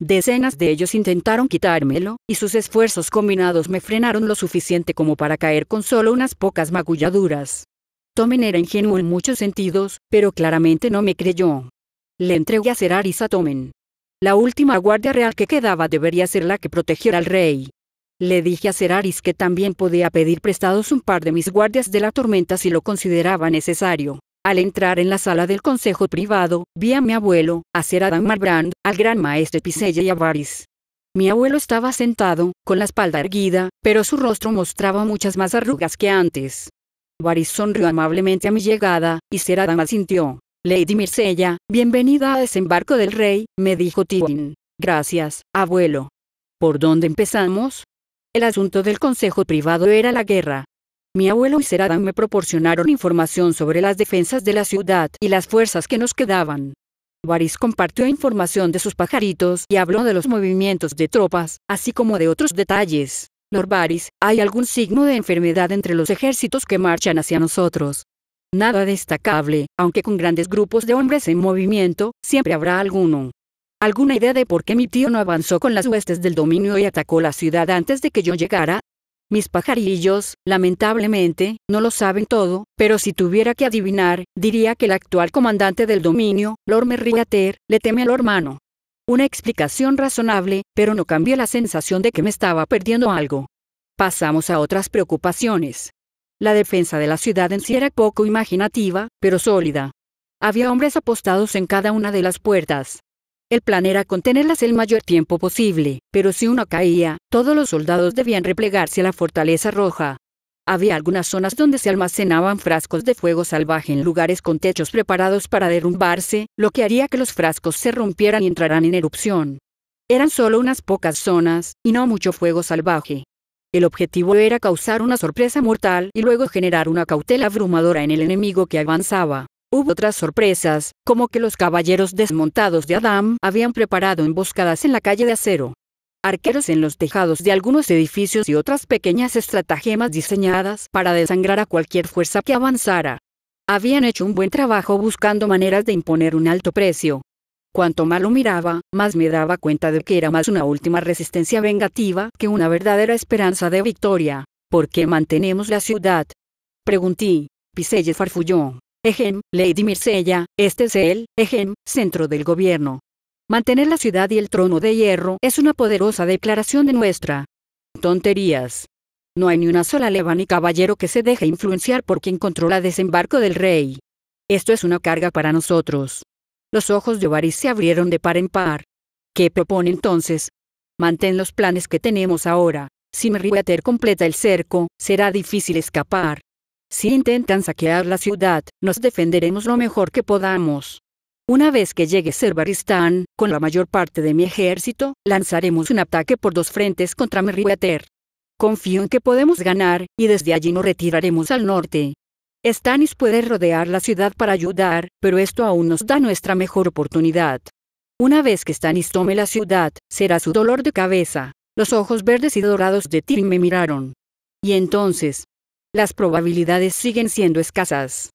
Decenas de ellos intentaron quitármelo, y sus esfuerzos combinados me frenaron lo suficiente como para caer con solo unas pocas magulladuras. Tommen era ingenuo en muchos sentidos, pero claramente no me creyó. Le entregué a Seraris a Tommen. La última guardia real que quedaba debería ser la que protegiera al rey. Le dije a Seraris que también podía pedir prestados un par de mis guardias de la tormenta si lo consideraba necesario. Al entrar en la sala del consejo privado, vi a mi abuelo, a Ser Adam Marbrand, al gran maestre Piselle y a Varys. Mi abuelo estaba sentado, con la espalda erguida, pero su rostro mostraba muchas más arrugas que antes. Varys sonrió amablemente a mi llegada, y Ser Adam asintió. Lady Myrcella, bienvenida a Desembarco del Rey, me dijo Tywin. Gracias, abuelo. ¿Por dónde empezamos? El asunto del consejo privado era la guerra. Mi abuelo y Ser Adam me proporcionaron información sobre las defensas de la ciudad y las fuerzas que nos quedaban. Varys compartió información de sus pajaritos y habló de los movimientos de tropas, así como de otros detalles. Lord Varys, ¿hay algún signo de enfermedad entre los ejércitos que marchan hacia nosotros? Nada destacable, aunque con grandes grupos de hombres en movimiento, siempre habrá alguno. ¿Alguna idea de por qué mi tío no avanzó con las huestes del dominio y atacó la ciudad antes de que yo llegara? Mis pajarillos, lamentablemente, no lo saben todo, pero si tuviera que adivinar, diría que el actual comandante del dominio, Lord Merryweather, le teme a Lord Mano. Una explicación razonable, pero no cambió la sensación de que me estaba perdiendo algo. Pasamos a otras preocupaciones. La defensa de la ciudad en sí era poco imaginativa, pero sólida. Había hombres apostados en cada una de las puertas. El plan era contenerlas el mayor tiempo posible, pero si una caía, todos los soldados debían replegarse a la fortaleza roja. Había algunas zonas donde se almacenaban frascos de fuego salvaje en lugares con techos preparados para derrumbarse, lo que haría que los frascos se rompieran y entraran en erupción. Eran solo unas pocas zonas, y no mucho fuego salvaje. El objetivo era causar una sorpresa mortal y luego generar una cautela abrumadora en el enemigo que avanzaba. Hubo otras sorpresas, como que los caballeros desmontados de Adam habían preparado emboscadas en la calle de acero. Arqueros en los tejados de algunos edificios y otras pequeñas estratagemas diseñadas para desangrar a cualquier fuerza que avanzara. Habían hecho un buen trabajo buscando maneras de imponer un alto precio. Cuanto más lo miraba, más me daba cuenta de que era más una última resistencia vengativa que una verdadera esperanza de victoria. ¿Por qué mantenemos la ciudad? Pregunté. Piselle farfulló. Lady Myrcella, este es el, centro del gobierno. Mantener la ciudad y el trono de hierro es una poderosa declaración de nuestra. Tonterías. No hay ni una sola leva ni caballero que se deje influenciar por quien controla Desembarco del Rey. Esto es una carga para nosotros. Los ojos de Varys se abrieron de par en par. ¿Qué propone entonces? Mantén los planes que tenemos ahora. Si Merryweather completa el cerco, será difícil escapar. Si intentan saquear la ciudad, nos defenderemos lo mejor que podamos. Una vez que llegue Ser Barristan, con la mayor parte de mi ejército, lanzaremos un ataque por dos frentes contra Merryweather. Confío en que podemos ganar, y desde allí nos retiraremos al norte. Stannis puede rodear la ciudad para ayudar, pero esto aún nos da nuestra mejor oportunidad. Una vez que Stannis tome la ciudad, será su dolor de cabeza. Los ojos verdes y dorados de Tyrion me miraron. Y entonces, las probabilidades siguen siendo escasas.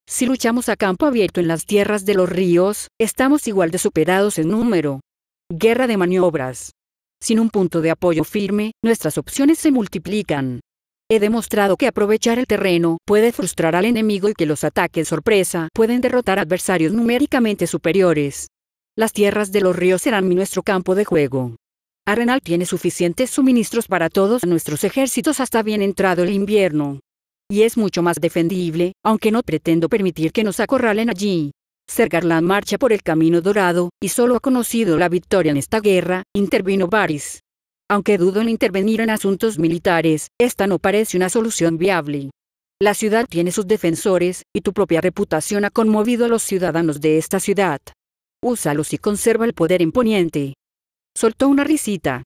Si luchamos a campo abierto en las tierras de los ríos, estamos igual de superados en número. Guerra de maniobras. Sin un punto de apoyo firme, nuestras opciones se multiplican. He demostrado que aprovechar el terreno puede frustrar al enemigo y que los ataques sorpresa pueden derrotar adversarios numéricamente superiores. Las tierras de los ríos serán nuestro campo de juego. Arenal tiene suficientes suministros para todos nuestros ejércitos hasta bien entrado el invierno. Y es mucho más defendible, aunque no pretendo permitir que nos acorralen allí. Ser Garland marcha por el camino dorado, y solo ha conocido la victoria en esta guerra, intervino Varys. Aunque dudo en intervenir en asuntos militares, esta no parece una solución viable. La ciudad tiene sus defensores, y tu propia reputación ha conmovido a los ciudadanos de esta ciudad. Úsalos y conserva el poder imponiente. Soltó una risita.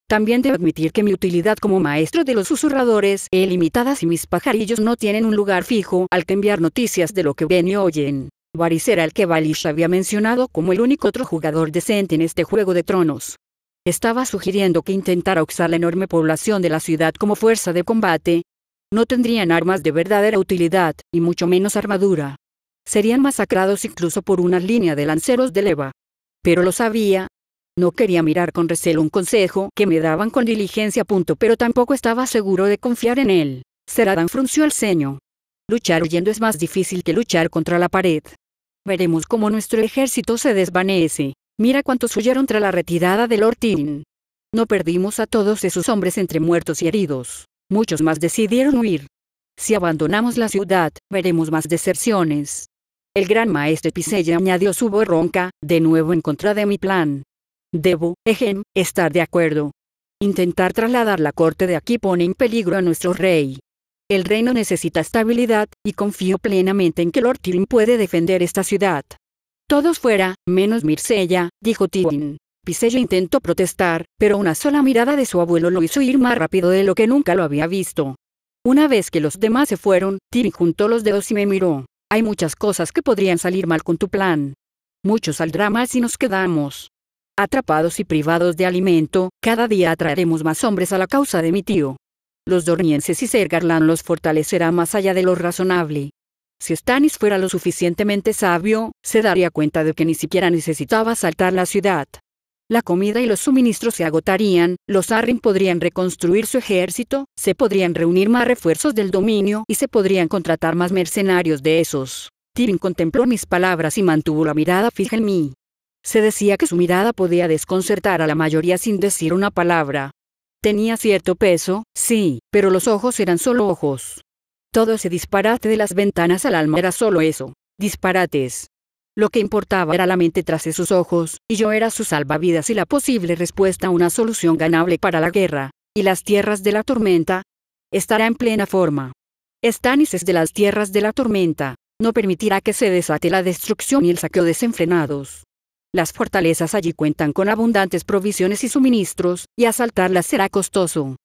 También debo admitir que mi utilidad como maestro de los susurradores es limitada si mis pajarillos no tienen un lugar fijo al que enviar noticias de lo que ven y oyen. Varys era el que Baelish había mencionado como el único otro jugador decente en este Juego de Tronos. Estaba sugiriendo que intentara usar la enorme población de la ciudad como fuerza de combate. No tendrían armas de verdadera utilidad, y mucho menos armadura. Serían masacrados incluso por una línea de lanceros de leva. Pero lo sabía. No quería mirar con recelo un consejo que me daban con diligencia, pero tampoco estaba seguro de confiar en él. Ser Adam frunció el ceño. Luchar huyendo es más difícil que luchar contra la pared. Veremos cómo nuestro ejército se desvanece. Mira cuántos huyeron tras la retirada de Lord Tyrion. No perdimos a todos esos hombres entre muertos y heridos. Muchos más decidieron huir. Si abandonamos la ciudad, veremos más deserciones. El gran maestre Pisella añadió su voz ronca, de nuevo en contra de mi plan. Debo, estar de acuerdo. Intentar trasladar la corte de aquí pone en peligro a nuestro rey. El reino necesita estabilidad, y confío plenamente en que Lord Tyrion puede defender esta ciudad. Todos fuera, menos Myrcella, dijo Tyrion. Pisella intentó protestar, pero una sola mirada de su abuelo lo hizo ir más rápido de lo que nunca lo había visto. Una vez que los demás se fueron, Tyrion juntó los dedos y me miró. Hay muchas cosas que podrían salir mal con tu plan. Mucho saldrá mal si nos quedamos. Atrapados y privados de alimento, cada día atraeremos más hombres a la causa de mi tío. Los dornienses y Ser Garland los fortalecerá más allá de lo razonable. Si Stannis fuera lo suficientemente sabio, se daría cuenta de que ni siquiera necesitaba asaltar la ciudad. La comida y los suministros se agotarían, los Arryn podrían reconstruir su ejército, se podrían reunir más refuerzos del dominio y se podrían contratar más mercenarios de esos. Tyrion contempló mis palabras y mantuvo la mirada fija en mí. Se decía que su mirada podía desconcertar a la mayoría sin decir una palabra. Tenía cierto peso, sí, pero los ojos eran solo ojos. Todo ese disparate de las ventanas al alma era solo eso, disparates. Lo que importaba era la mente tras esos ojos, y yo era su salvavidas y la posible respuesta a una solución ganable para la guerra. ¿Y las tierras de la tormenta? Estará en plena forma. Stannis es de las tierras de la tormenta, no permitirá que se desate la destrucción y el saqueo desenfrenados. Las fortalezas allí cuentan con abundantes provisiones y suministros, y asaltarlas será costoso.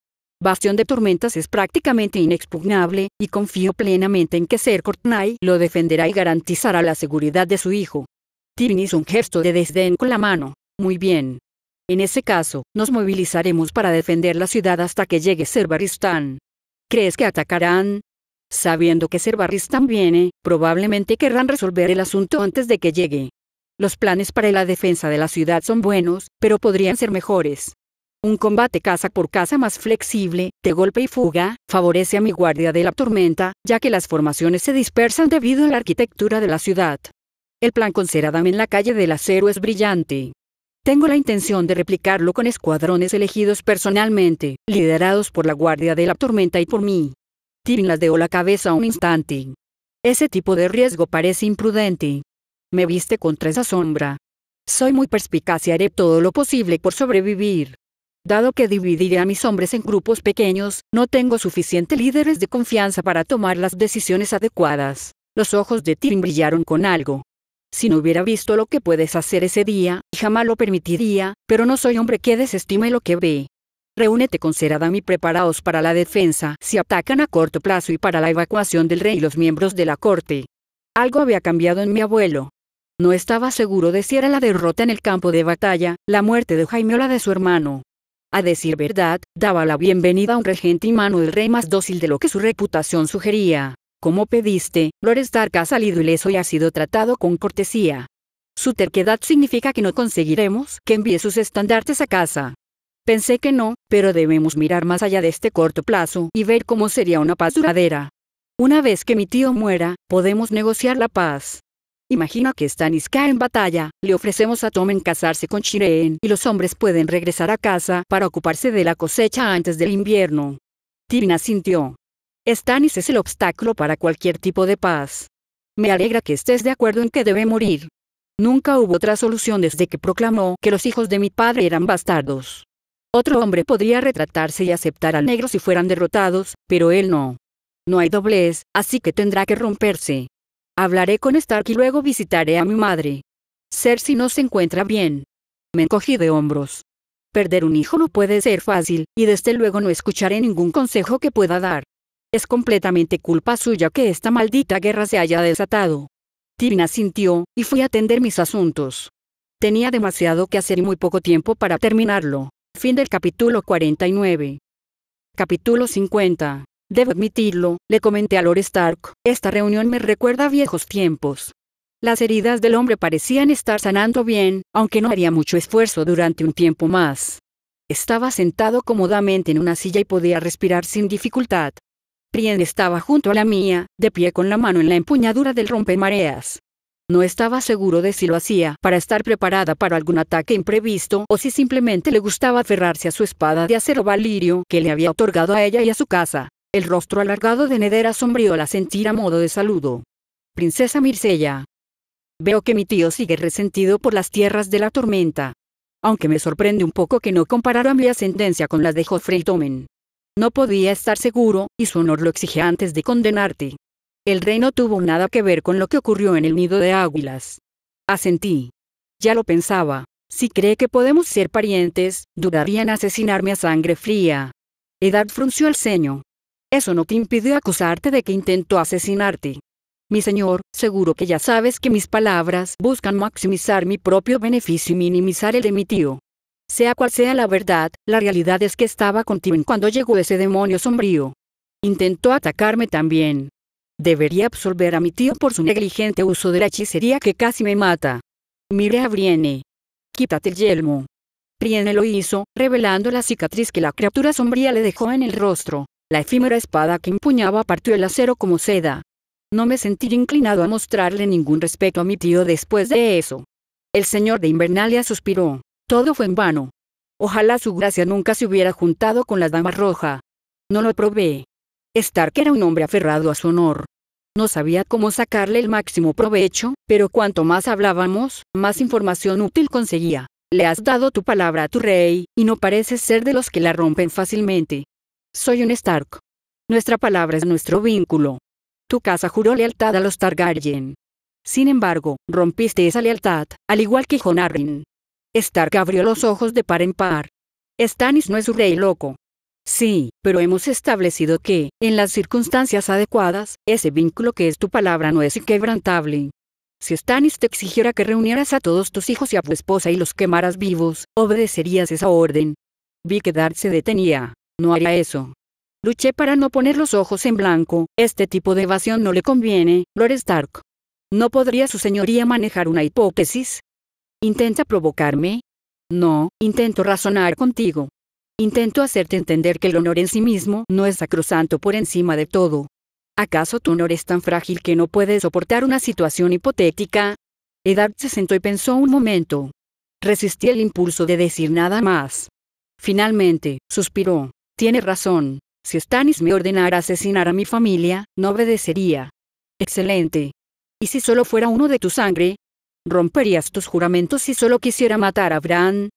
Bastión de Tormentas es prácticamente inexpugnable, y confío plenamente en que Ser Courtenay lo defenderá y garantizará la seguridad de su hijo. Tyrion hizo un gesto de desdén con la mano. Muy bien. En ese caso, nos movilizaremos para defender la ciudad hasta que llegue Ser Barristan. ¿Crees que atacarán? Sabiendo que Ser Barristan viene, probablemente querrán resolver el asunto antes de que llegue. Los planes para la defensa de la ciudad son buenos, pero podrían ser mejores. Un combate casa por casa más flexible, de golpe y fuga, favorece a mi guardia de la tormenta, ya que las formaciones se dispersan debido a la arquitectura de la ciudad. El plan con Ser Adam en la calle del acero es brillante. Tengo la intención de replicarlo con escuadrones elegidos personalmente, liderados por la guardia de la tormenta y por mí. Tyrion ladeó la cabeza un instante. Ese tipo de riesgo parece imprudente. Me viste contra esa sombra. Soy muy perspicaz y haré todo lo posible por sobrevivir. Dado que dividiré a mis hombres en grupos pequeños, no tengo suficientes líderes de confianza para tomar las decisiones adecuadas. Los ojos de Tyrion brillaron con algo. Si no hubiera visto lo que puedes hacer ese día, jamás lo permitiría, pero no soy hombre que desestime lo que ve. Reúnete con Ser Adam y preparaos para la defensa si atacan a corto plazo y para la evacuación del rey y los miembros de la corte. Algo había cambiado en mi abuelo. No estaba seguro de si era la derrota en el campo de batalla, la muerte de Jaime o la de su hermano. A decir verdad, daba la bienvenida a un regente y mano del rey más dócil de lo que su reputación sugería. Como pediste, Lord Stark ha salido ileso y ha sido tratado con cortesía. Su terquedad significa que no conseguiremos que envíe sus estandartes a casa. Pensé que no, pero debemos mirar más allá de este corto plazo y ver cómo sería una paz duradera. Una vez que mi tío muera, podemos negociar la paz. Imagina que Stannis cae en batalla, le ofrecemos a Tommen casarse con Shireen y los hombres pueden regresar a casa para ocuparse de la cosecha antes del invierno. Tyrion asintió. Stannis es el obstáculo para cualquier tipo de paz. Me alegra que estés de acuerdo en que debe morir. Nunca hubo otra solución desde que proclamó que los hijos de mi padre eran bastardos. Otro hombre podría retratarse y aceptar al negro si fueran derrotados, pero él no. No hay doblez, así que tendrá que romperse. Hablaré con Stark y luego visitaré a mi madre. Cersei no se encuentra bien. Me encogí de hombros. Perder un hijo no puede ser fácil, y desde luego no escucharé ningún consejo que pueda dar. Es completamente culpa suya que esta maldita guerra se haya desatado. Tyrion asintió, y fui a atender mis asuntos. Tenía demasiado que hacer y muy poco tiempo para terminarlo. Fin del capítulo 49. Capítulo 50. Debo admitirlo, le comenté a Lord Stark, esta reunión me recuerda a viejos tiempos. Las heridas del hombre parecían estar sanando bien, aunque no haría mucho esfuerzo durante un tiempo más. Estaba sentado cómodamente en una silla y podía respirar sin dificultad. Brienne estaba junto a la mía, de pie con la mano en la empuñadura del rompemareas. No estaba seguro de si lo hacía para estar preparada para algún ataque imprevisto o si simplemente le gustaba aferrarse a su espada de acero valirio que le había otorgado a ella y a su casa. El rostro alargado de Ned era sombrío al asentir a modo de saludo. Princesa Mircella. Veo que mi tío sigue resentido por las tierras de la tormenta. Aunque me sorprende un poco que no comparara mi ascendencia con la de Joffrey Tommen. No podía estar seguro, y su honor lo exige antes de condenarte. El rey no tuvo nada que ver con lo que ocurrió en el nido de águilas. Asentí. Ya lo pensaba. Si cree que podemos ser parientes, dudaría en asesinarme a sangre fría. Eddard frunció el ceño. Eso no te impidió acusarte de que intentó asesinarte. Mi señor, seguro que ya sabes que mis palabras buscan maximizar mi propio beneficio y minimizar el de mi tío. Sea cual sea la verdad, la realidad es que estaba contigo cuando llegó ese demonio sombrío. Intentó atacarme también. Debería absolver a mi tío por su negligente uso de la hechicería que casi me mata. Miré a Brienne. Quítate el yelmo. Brienne lo hizo, revelando la cicatriz que la criatura sombría le dejó en el rostro. La efímera espada que empuñaba partió el acero como seda. No me sentí inclinado a mostrarle ningún respeto a mi tío después de eso. El señor de Invernalia suspiró. Todo fue en vano. Ojalá su gracia nunca se hubiera juntado con la dama roja. No lo probé. Stark era un hombre aferrado a su honor. No sabía cómo sacarle el máximo provecho, pero cuanto más hablábamos, más información útil conseguía. Le has dado tu palabra a tu rey, y no pareces ser de los que la rompen fácilmente. Soy un Stark. Nuestra palabra es nuestro vínculo. Tu casa juró lealtad a los Targaryen. Sin embargo, rompiste esa lealtad, al igual que Jon Arryn. Stark abrió los ojos de par en par. Stannis no es un rey loco. Sí, pero hemos establecido que, en las circunstancias adecuadas, ese vínculo que es tu palabra no es inquebrantable. Si Stannis te exigiera que reunieras a todos tus hijos y a tu esposa y los quemaras vivos, obedecerías esa orden. Vi que Dart se detenía. No haría eso. Luché para no poner los ojos en blanco. Este tipo de evasión no le conviene, Lord Stark. ¿No podría su señoría manejar una hipótesis? ¿Intenta provocarme? No, intento razonar contigo. Intento hacerte entender que el honor en sí mismo no es sacrosanto por encima de todo. ¿Acaso tu honor es tan frágil que no puede soportar una situación hipotética? Eddard se sentó y pensó un momento. Resistí el impulso de decir nada más. Finalmente, suspiró. Tiene razón. Si Stannis me ordenara asesinar a mi familia, no obedecería. Excelente. ¿Y si solo fuera uno de tu sangre? ¿Romperías tus juramentos si solo quisiera matar a Bran?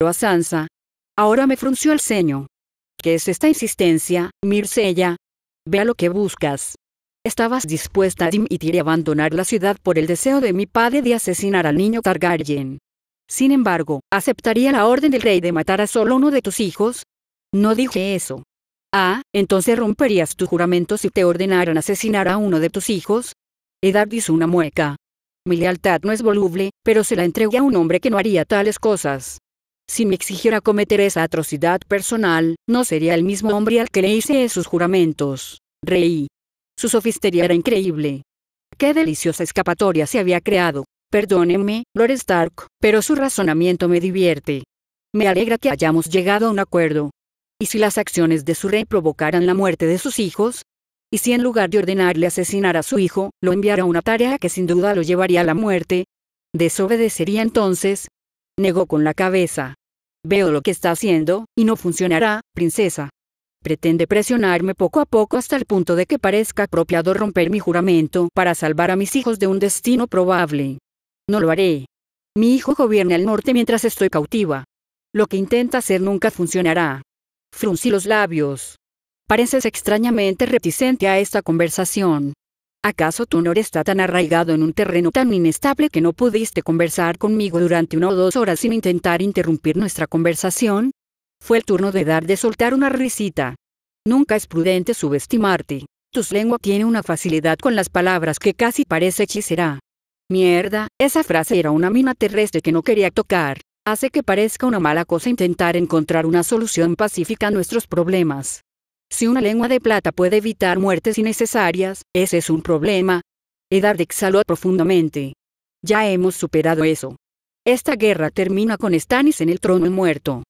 O a Sansa. Ahora me frunció el ceño. ¿Qué es esta insistencia, Mircella? Vea lo que buscas. Estabas dispuesta a dimitir y abandonar la ciudad por el deseo de mi padre de asesinar al niño Targaryen. Sin embargo, ¿aceptaría la orden del rey de matar a solo uno de tus hijos? No dije eso. Ah, entonces romperías tu juramento si te ordenaran asesinar a uno de tus hijos. Eddard hizo una mueca. Mi lealtad no es voluble, pero se la entregué a un hombre que no haría tales cosas. Si me exigiera cometer esa atrocidad personal, no sería el mismo hombre al que le hice esos juramentos. Reí. Su sofistería era increíble. Qué deliciosa escapatoria se había creado. Perdóneme, Lord Stark, pero su razonamiento me divierte. Me alegra que hayamos llegado a un acuerdo. ¿Y si las acciones de su rey provocaran la muerte de sus hijos? ¿Y si en lugar de ordenarle asesinar a su hijo, lo enviara a una tarea que sin duda lo llevaría a la muerte? ¿Desobedecería entonces? Negó con la cabeza. Veo lo que está haciendo, y no funcionará, princesa. Pretende presionarme poco a poco hasta el punto de que parezca apropiado romper mi juramento para salvar a mis hijos de un destino probable. No lo haré. Mi hijo gobierna el norte mientras estoy cautiva. Lo que intenta hacer nunca funcionará. Fruncí los labios. Pareces extrañamente reticente a esta conversación. ¿Acaso tu honor está tan arraigado en un terreno tan inestable que no pudiste conversar conmigo durante 1 o 2 horas sin intentar interrumpir nuestra conversación? Fue el turno de Eddard de soltar una risita. Nunca es prudente subestimarte. Tu lengua tiene una facilidad con las palabras que casi parece hechicera. Mierda, esa frase era una mina terrestre que no quería tocar. Hace que parezca una mala cosa intentar encontrar una solución pacífica a nuestros problemas. Si una lengua de plata puede evitar muertes innecesarias, ese es un problema. Eddard exhaló profundamente. Ya hemos superado eso. Esta guerra termina con Stannis en el trono muerto.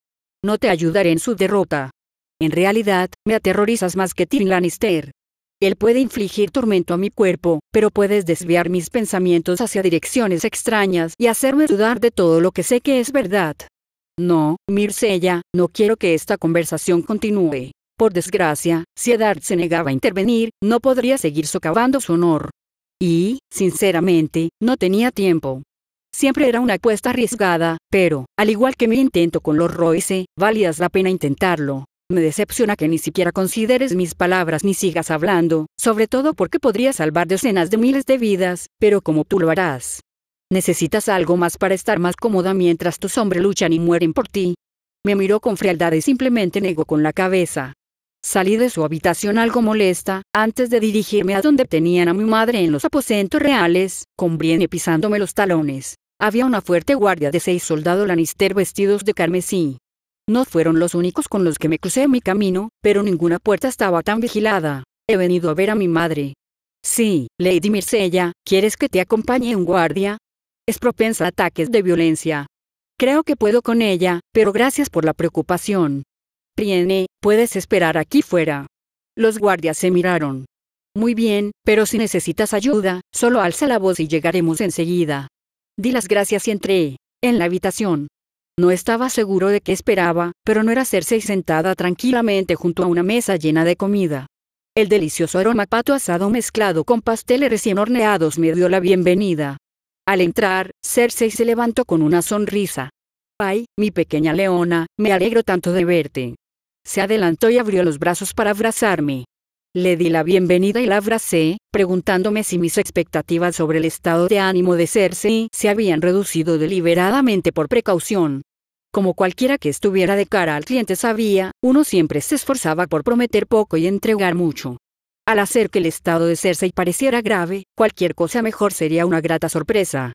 No te ayudaré en su derrota. En realidad, me aterrorizas más que Tyrion Lannister. Él puede infligir tormento a mi cuerpo, pero puedes desviar mis pensamientos hacia direcciones extrañas y hacerme dudar de todo lo que sé que es verdad. No, Mircea, no quiero que esta conversación continúe. Por desgracia, si Eddard se negaba a intervenir, no podría seguir socavando su honor. Y, sinceramente, no tenía tiempo. Siempre era una apuesta arriesgada, pero, al igual que mi intento con los Royce, valías la pena intentarlo. Me decepciona que ni siquiera consideres mis palabras ni sigas hablando, sobre todo porque podría salvar decenas de miles de vidas, pero como tú lo harás. Necesitas algo más para estar más cómoda mientras tus hombres luchan y mueren por ti. Me miró con frialdad y simplemente negó con la cabeza. Salí de su habitación algo molesta, antes de dirigirme a donde tenían a mi madre en los aposentos reales, con Brienne pisándome los talones. Había una fuerte guardia de 6 soldados Lannister vestidos de carmesí. No fueron los únicos con los que me crucé en mi camino, pero ninguna puerta estaba tan vigilada. He venido a ver a mi madre. Sí, Lady Mircea, ¿quieres que te acompañe un guardia? Es propensa a ataques de violencia. Creo que puedo con ella, pero gracias por la preocupación. Brienne, puedes esperar aquí fuera. Los guardias se miraron. Muy bien, pero si necesitas ayuda, solo alza la voz y llegaremos enseguida. Di las gracias y entré en la habitación. No estaba seguro de qué esperaba, pero no era Cersei sentada tranquilamente junto a una mesa llena de comida. El delicioso aroma a pato asado mezclado con pasteles recién horneados me dio la bienvenida. Al entrar, Cersei se levantó con una sonrisa. «Ay, mi pequeña leona, me alegro tanto de verte». Se adelantó y abrió los brazos para abrazarme. Le di la bienvenida y la abracé, preguntándome si mis expectativas sobre el estado de ánimo de Cersei se habían reducido deliberadamente por precaución. Como cualquiera que estuviera de cara al cliente sabía, uno siempre se esforzaba por prometer poco y entregar mucho. Al hacer que el estado de Cersei pareciera grave, cualquier cosa mejor sería una grata sorpresa.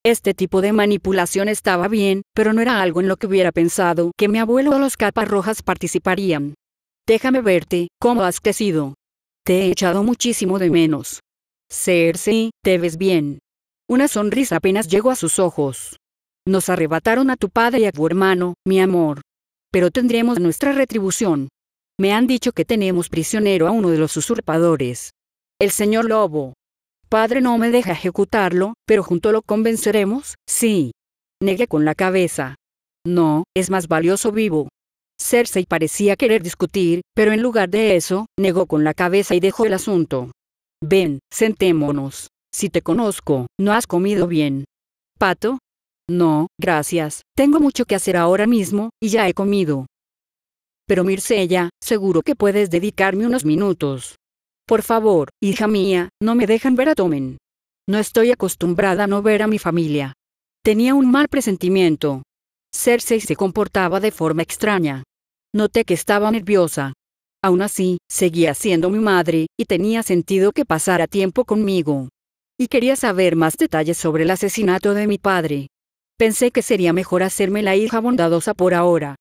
Este tipo de manipulación estaba bien, pero no era algo en lo que hubiera pensado que mi abuelo o los capas rojas participarían. «Déjame verte, ¿cómo has crecido? Te he echado muchísimo de menos. Cersei, te ves bien». Una sonrisa apenas llegó a sus ojos. «Nos arrebataron a tu padre y a tu hermano, mi amor. Pero tendremos nuestra retribución. Me han dicho que tenemos prisionero a uno de los usurpadores. El señor Lobo. Padre no me deja ejecutarlo, pero junto lo convenceremos, sí». Negué con la cabeza. «No, es más valioso vivo». Cersei parecía querer discutir, pero en lugar de eso, negó con la cabeza y dejó el asunto. «Ven, sentémonos. Si te conozco, no has comido bien». «¿Pato?» «No, gracias, tengo mucho que hacer ahora mismo, y ya he comido». «Pero Mircea, seguro que puedes dedicarme unos minutos. Por favor, hija mía, no me dejan ver a Tommen. No estoy acostumbrada a no ver a mi familia». Tenía un mal presentimiento. Cersei se comportaba de forma extraña. Noté que estaba nerviosa. Aún así, seguía siendo mi madre, y tenía sentido que pasara tiempo conmigo. Y quería saber más detalles sobre el asesinato de mi padre. Pensé que sería mejor hacerme la hija bondadosa por ahora.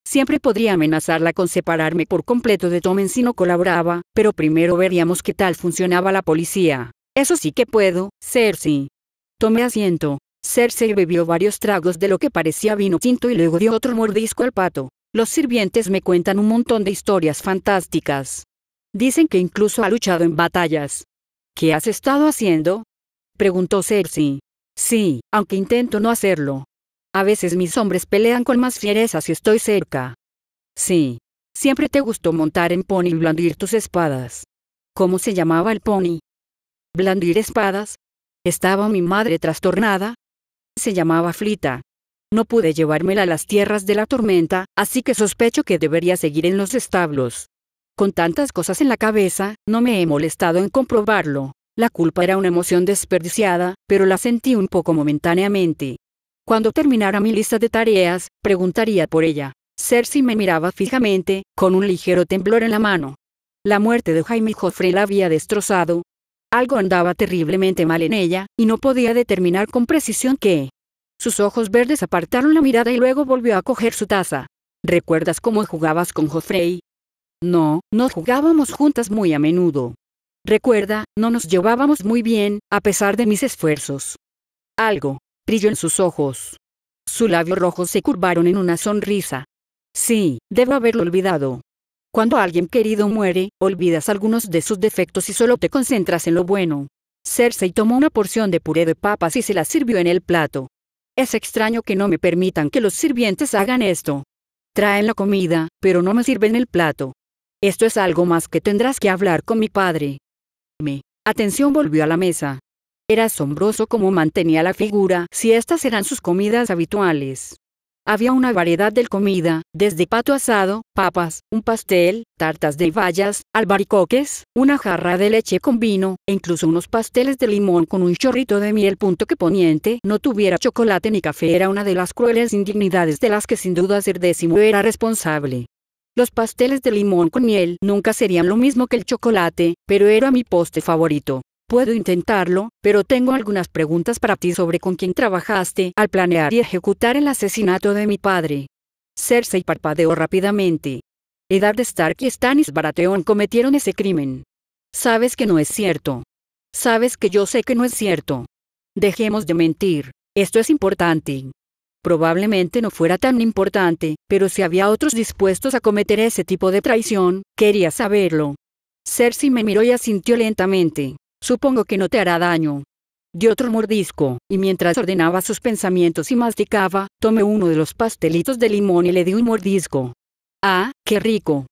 Siempre podría amenazarla con separarme por completo de Tommen si no colaboraba, pero primero veríamos qué tal funcionaba la policía. «Eso sí que puedo, Cersei». Tomé asiento. Cersei bebió varios tragos de lo que parecía vino tinto y luego dio otro mordisco al pato. «Los sirvientes me cuentan un montón de historias fantásticas. Dicen que incluso ha luchado en batallas». «¿Qué has estado haciendo?», preguntó Cersei. «Sí, aunque intento no hacerlo. A veces mis hombres pelean con más fiereza si estoy cerca». «Sí. Siempre te gustó montar en pony y blandir tus espadas». «¿Cómo se llamaba el pony?». «¿Blandir espadas?». ¿Estaba mi madre trastornada? Se llamaba Flita. No pude llevármela a las tierras de la tormenta, así que sospecho que debería seguir en los establos. Con tantas cosas en la cabeza, no me he molestado en comprobarlo. La culpa era una emoción desperdiciada, pero la sentí un poco momentáneamente. Cuando terminara mi lista de tareas, preguntaría por ella. Cersei me miraba fijamente, con un ligero temblor en la mano. La muerte de Jaime Joffrey la había destrozado. Algo andaba terriblemente mal en ella, y no podía determinar con precisión qué. Sus ojos verdes apartaron la mirada y luego volvió a coger su taza. «¿Recuerdas cómo jugabas con Joffrey?». «No, no jugábamos juntas muy a menudo. Recuerda, no nos llevábamos muy bien, a pesar de mis esfuerzos». Algo brilló en sus ojos. Sus labios rojos se curvaron en una sonrisa. «Sí, debo haberlo olvidado. Cuando alguien querido muere, olvidas algunos de sus defectos y solo te concentras en lo bueno. Cersei tomó una porción de puré de papas y se la sirvió en el plato. Es extraño que no me permitan que los sirvientes hagan esto. Traen la comida, pero no me sirven el plato. Esto es algo más que tendrás que hablar con mi padre. Mi atención volvió a la mesa. Era asombroso cómo mantenía la figura si estas eran sus comidas habituales. Había una variedad de comida, desde pato asado, papas, un pastel, tartas de bayas, albaricoques, una jarra de leche con vino, e incluso unos pasteles de limón con un chorrito de miel. Que Poniente no tuviera chocolate ni café era una de las crueles indignidades de las que sin duda Ser Décimo era responsable. Los pasteles de limón con miel nunca serían lo mismo que el chocolate, pero era mi postre favorito. Puedo intentarlo, pero tengo algunas preguntas para ti sobre con quién trabajaste al planear y ejecutar el asesinato de mi padre. Cersei parpadeó rápidamente. Eddard Stark y Stannis Baratheon cometieron ese crimen. Sabes que no es cierto. Sabes que yo sé que no es cierto. Dejemos de mentir. Esto es importante. Probablemente no fuera tan importante, pero si había otros dispuestos a cometer ese tipo de traición, quería saberlo. Cersei me miró y asintió lentamente. Supongo que no te hará daño. Dio otro mordisco, y mientras ordenaba sus pensamientos y masticaba, tomé uno de los pastelitos de limón y le di un mordisco. ¡Ah, qué rico!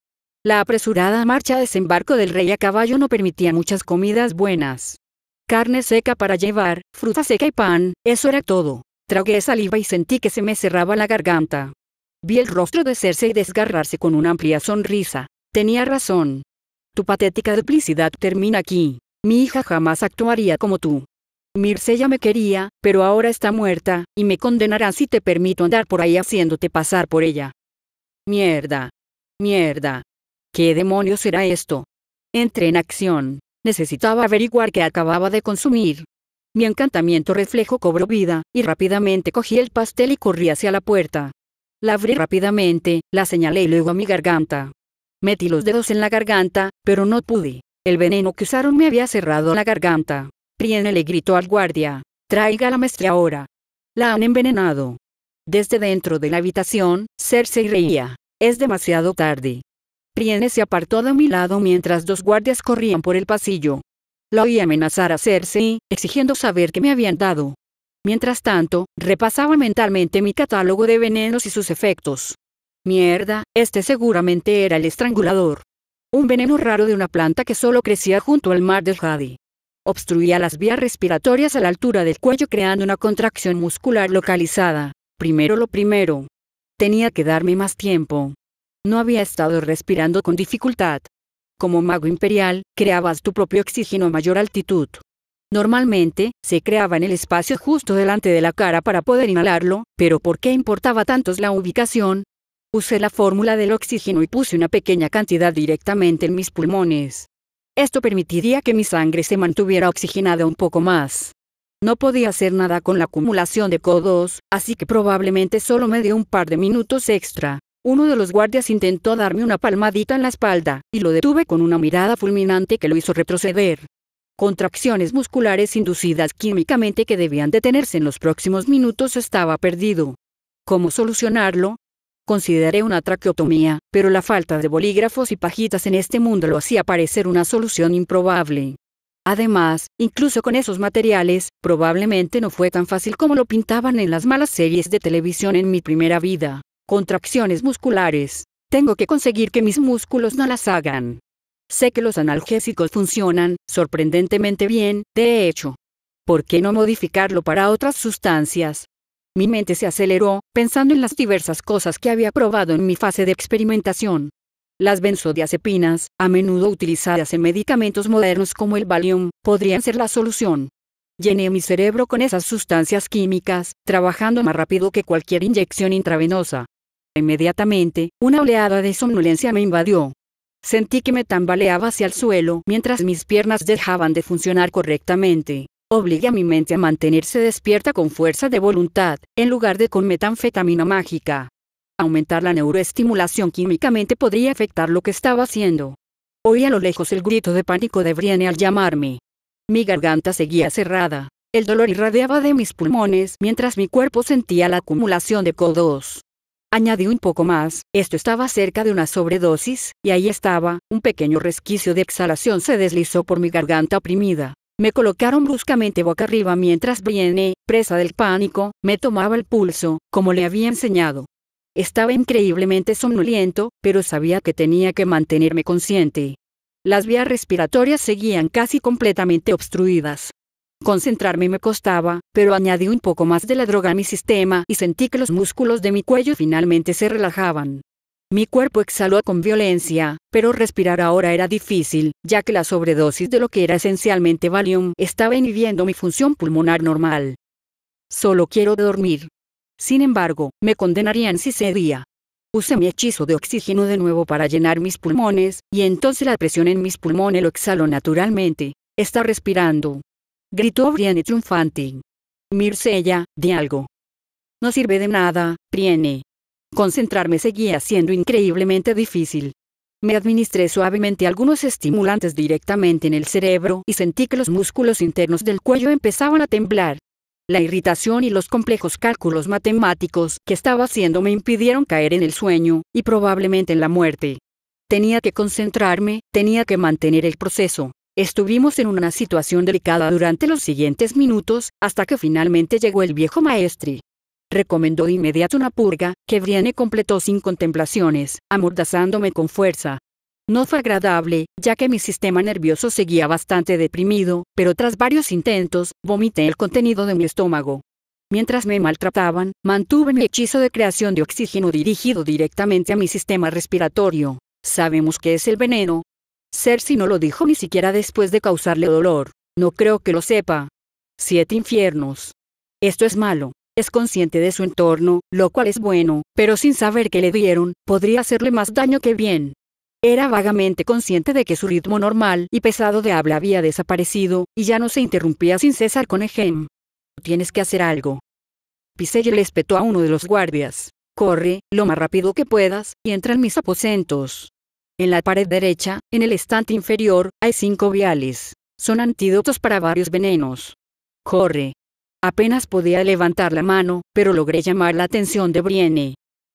La apresurada marcha a desembarco del rey a caballo no permitía muchas comidas buenas. Carne seca para llevar, fruta seca y pan, eso era todo. Tragué saliva y sentí que se me cerraba la garganta. Vi el rostro de Cersei desgarrarse con una amplia sonrisa. Tenía razón. Tu patética duplicidad termina aquí. Mi hija jamás actuaría como tú. Myrcella me quería, pero ahora está muerta, y me condenarán si te permito andar por ahí haciéndote pasar por ella. Mierda. Mierda. ¿Qué demonios será esto? Entré en acción. Necesitaba averiguar qué acababa de consumir. Mi encantamiento reflejo cobró vida, y rápidamente cogí el pastel y corrí hacia la puerta. La abrí rápidamente, la señalé y luego a mi garganta. Metí los dedos en la garganta, pero no pude. El veneno que usaron me había cerrado la garganta. Brienne le gritó al guardia. Traiga la maestra ahora. La han envenenado. Desde dentro de la habitación, Cersei reía. Es demasiado tarde. Brienne se apartó de mi lado mientras dos guardias corrían por el pasillo. La oí amenazar a Cersei, exigiendo saber qué me habían dado. Mientras tanto, repasaba mentalmente mi catálogo de venenos y sus efectos. Mierda, este seguramente era el estrangulador. Un veneno raro de una planta que solo crecía junto al mar del Jade. Obstruía las vías respiratorias a la altura del cuello creando una contracción muscular localizada. Primero lo primero. Tenía que darme más tiempo. No había estado respirando con dificultad. Como mago imperial, creabas tu propio oxígeno a mayor altitud. Normalmente, se creaba en el espacio justo delante de la cara para poder inhalarlo, pero ¿por qué importaba tanto la ubicación? Usé la fórmula del oxígeno y puse una pequeña cantidad directamente en mis pulmones. Esto permitiría que mi sangre se mantuviera oxigenada un poco más. No podía hacer nada con la acumulación de CO2, así que probablemente solo me dio un par de minutos extra. Uno de los guardias intentó darme una palmadita en la espalda, y lo detuve con una mirada fulminante que lo hizo retroceder. Contracciones musculares inducidas químicamente que debían detenerse en los próximos minutos. Estaba perdido. ¿Cómo solucionarlo? Consideré una traqueotomía, pero la falta de bolígrafos y pajitas en este mundo lo hacía parecer una solución improbable. Además, incluso con esos materiales, probablemente no fue tan fácil como lo pintaban en las malas series de televisión en mi primera vida. Contracciones musculares. Tengo que conseguir que mis músculos no las hagan. Sé que los analgésicos funcionan sorprendentemente bien, de hecho. ¿Por qué no modificarlo para otras sustancias? Mi mente se aceleró, pensando en las diversas cosas que había probado en mi fase de experimentación. Las benzodiazepinas, a menudo utilizadas en medicamentos modernos como el Valium, podrían ser la solución. Llené mi cerebro con esas sustancias químicas, trabajando más rápido que cualquier inyección intravenosa. Inmediatamente, una oleada de somnolencia me invadió. Sentí que me tambaleaba hacia el suelo mientras mis piernas dejaban de funcionar correctamente. Obligué a mi mente a mantenerse despierta con fuerza de voluntad, en lugar de con metanfetamina mágica. Aumentar la neuroestimulación químicamente podría afectar lo que estaba haciendo. Oí a lo lejos el grito de pánico de Brienne al llamarme. Mi garganta seguía cerrada. El dolor irradiaba de mis pulmones mientras mi cuerpo sentía la acumulación de CO2. Añadí un poco más, esto estaba cerca de una sobredosis, y ahí estaba, un pequeño resquicio de exhalación se deslizó por mi garganta oprimida. Me colocaron bruscamente boca arriba mientras Brienne, presa del pánico, me tomaba el pulso, como le había enseñado. Estaba increíblemente somnoliento, pero sabía que tenía que mantenerme consciente. Las vías respiratorias seguían casi completamente obstruidas. Concentrarme me costaba, pero añadí un poco más de la droga a mi sistema y sentí que los músculos de mi cuello finalmente se relajaban. Mi cuerpo exhaló con violencia, pero respirar ahora era difícil, ya que la sobredosis de lo que era esencialmente Valium estaba inhibiendo mi función pulmonar normal. Solo quiero dormir. Sin embargo, me condenarían si cedía. Usé mi hechizo de oxígeno de nuevo para llenar mis pulmones, y entonces la presión en mis pulmones lo exhaló naturalmente. Está respirando. Gritó Brienne triunfante. Mircella, di algo. No sirve de nada, Brienne. Concentrarme seguía siendo increíblemente difícil. Me administré suavemente algunos estimulantes directamente en el cerebro y sentí que los músculos internos del cuello empezaban a temblar. La irritación y los complejos cálculos matemáticos que estaba haciendo me impidieron caer en el sueño, y probablemente en la muerte. Tenía que concentrarme, tenía que mantener el proceso. Estuvimos en una situación delicada durante los siguientes minutos, hasta que finalmente llegó el viejo maestre. Recomendó de inmediato una purga, que Brienne completó sin contemplaciones, amordazándome con fuerza. No fue agradable, ya que mi sistema nervioso seguía bastante deprimido, pero tras varios intentos, vomité el contenido de mi estómago. Mientras me maltrataban, mantuve mi hechizo de creación de oxígeno dirigido directamente a mi sistema respiratorio. ¿Sabemos qué es el veneno? Cersei no lo dijo ni siquiera después de causarle dolor. No creo que lo sepa. 7 infiernos. Esto es malo. Es consciente de su entorno, lo cual es bueno, pero sin saber qué le dieron, podría hacerle más daño que bien. Era vagamente consciente de que su ritmo normal y pesado de habla había desaparecido, y ya no se interrumpía sin cesar con ejem. Tienes que hacer algo. Visenya le espetó a uno de los guardias. Corre, lo más rápido que puedas, y entra en mis aposentos. En la pared derecha, en el estante inferior, hay 5 viales. Son antídotos para varios venenos. Corre. Apenas podía levantar la mano, pero logré llamar la atención de Brienne.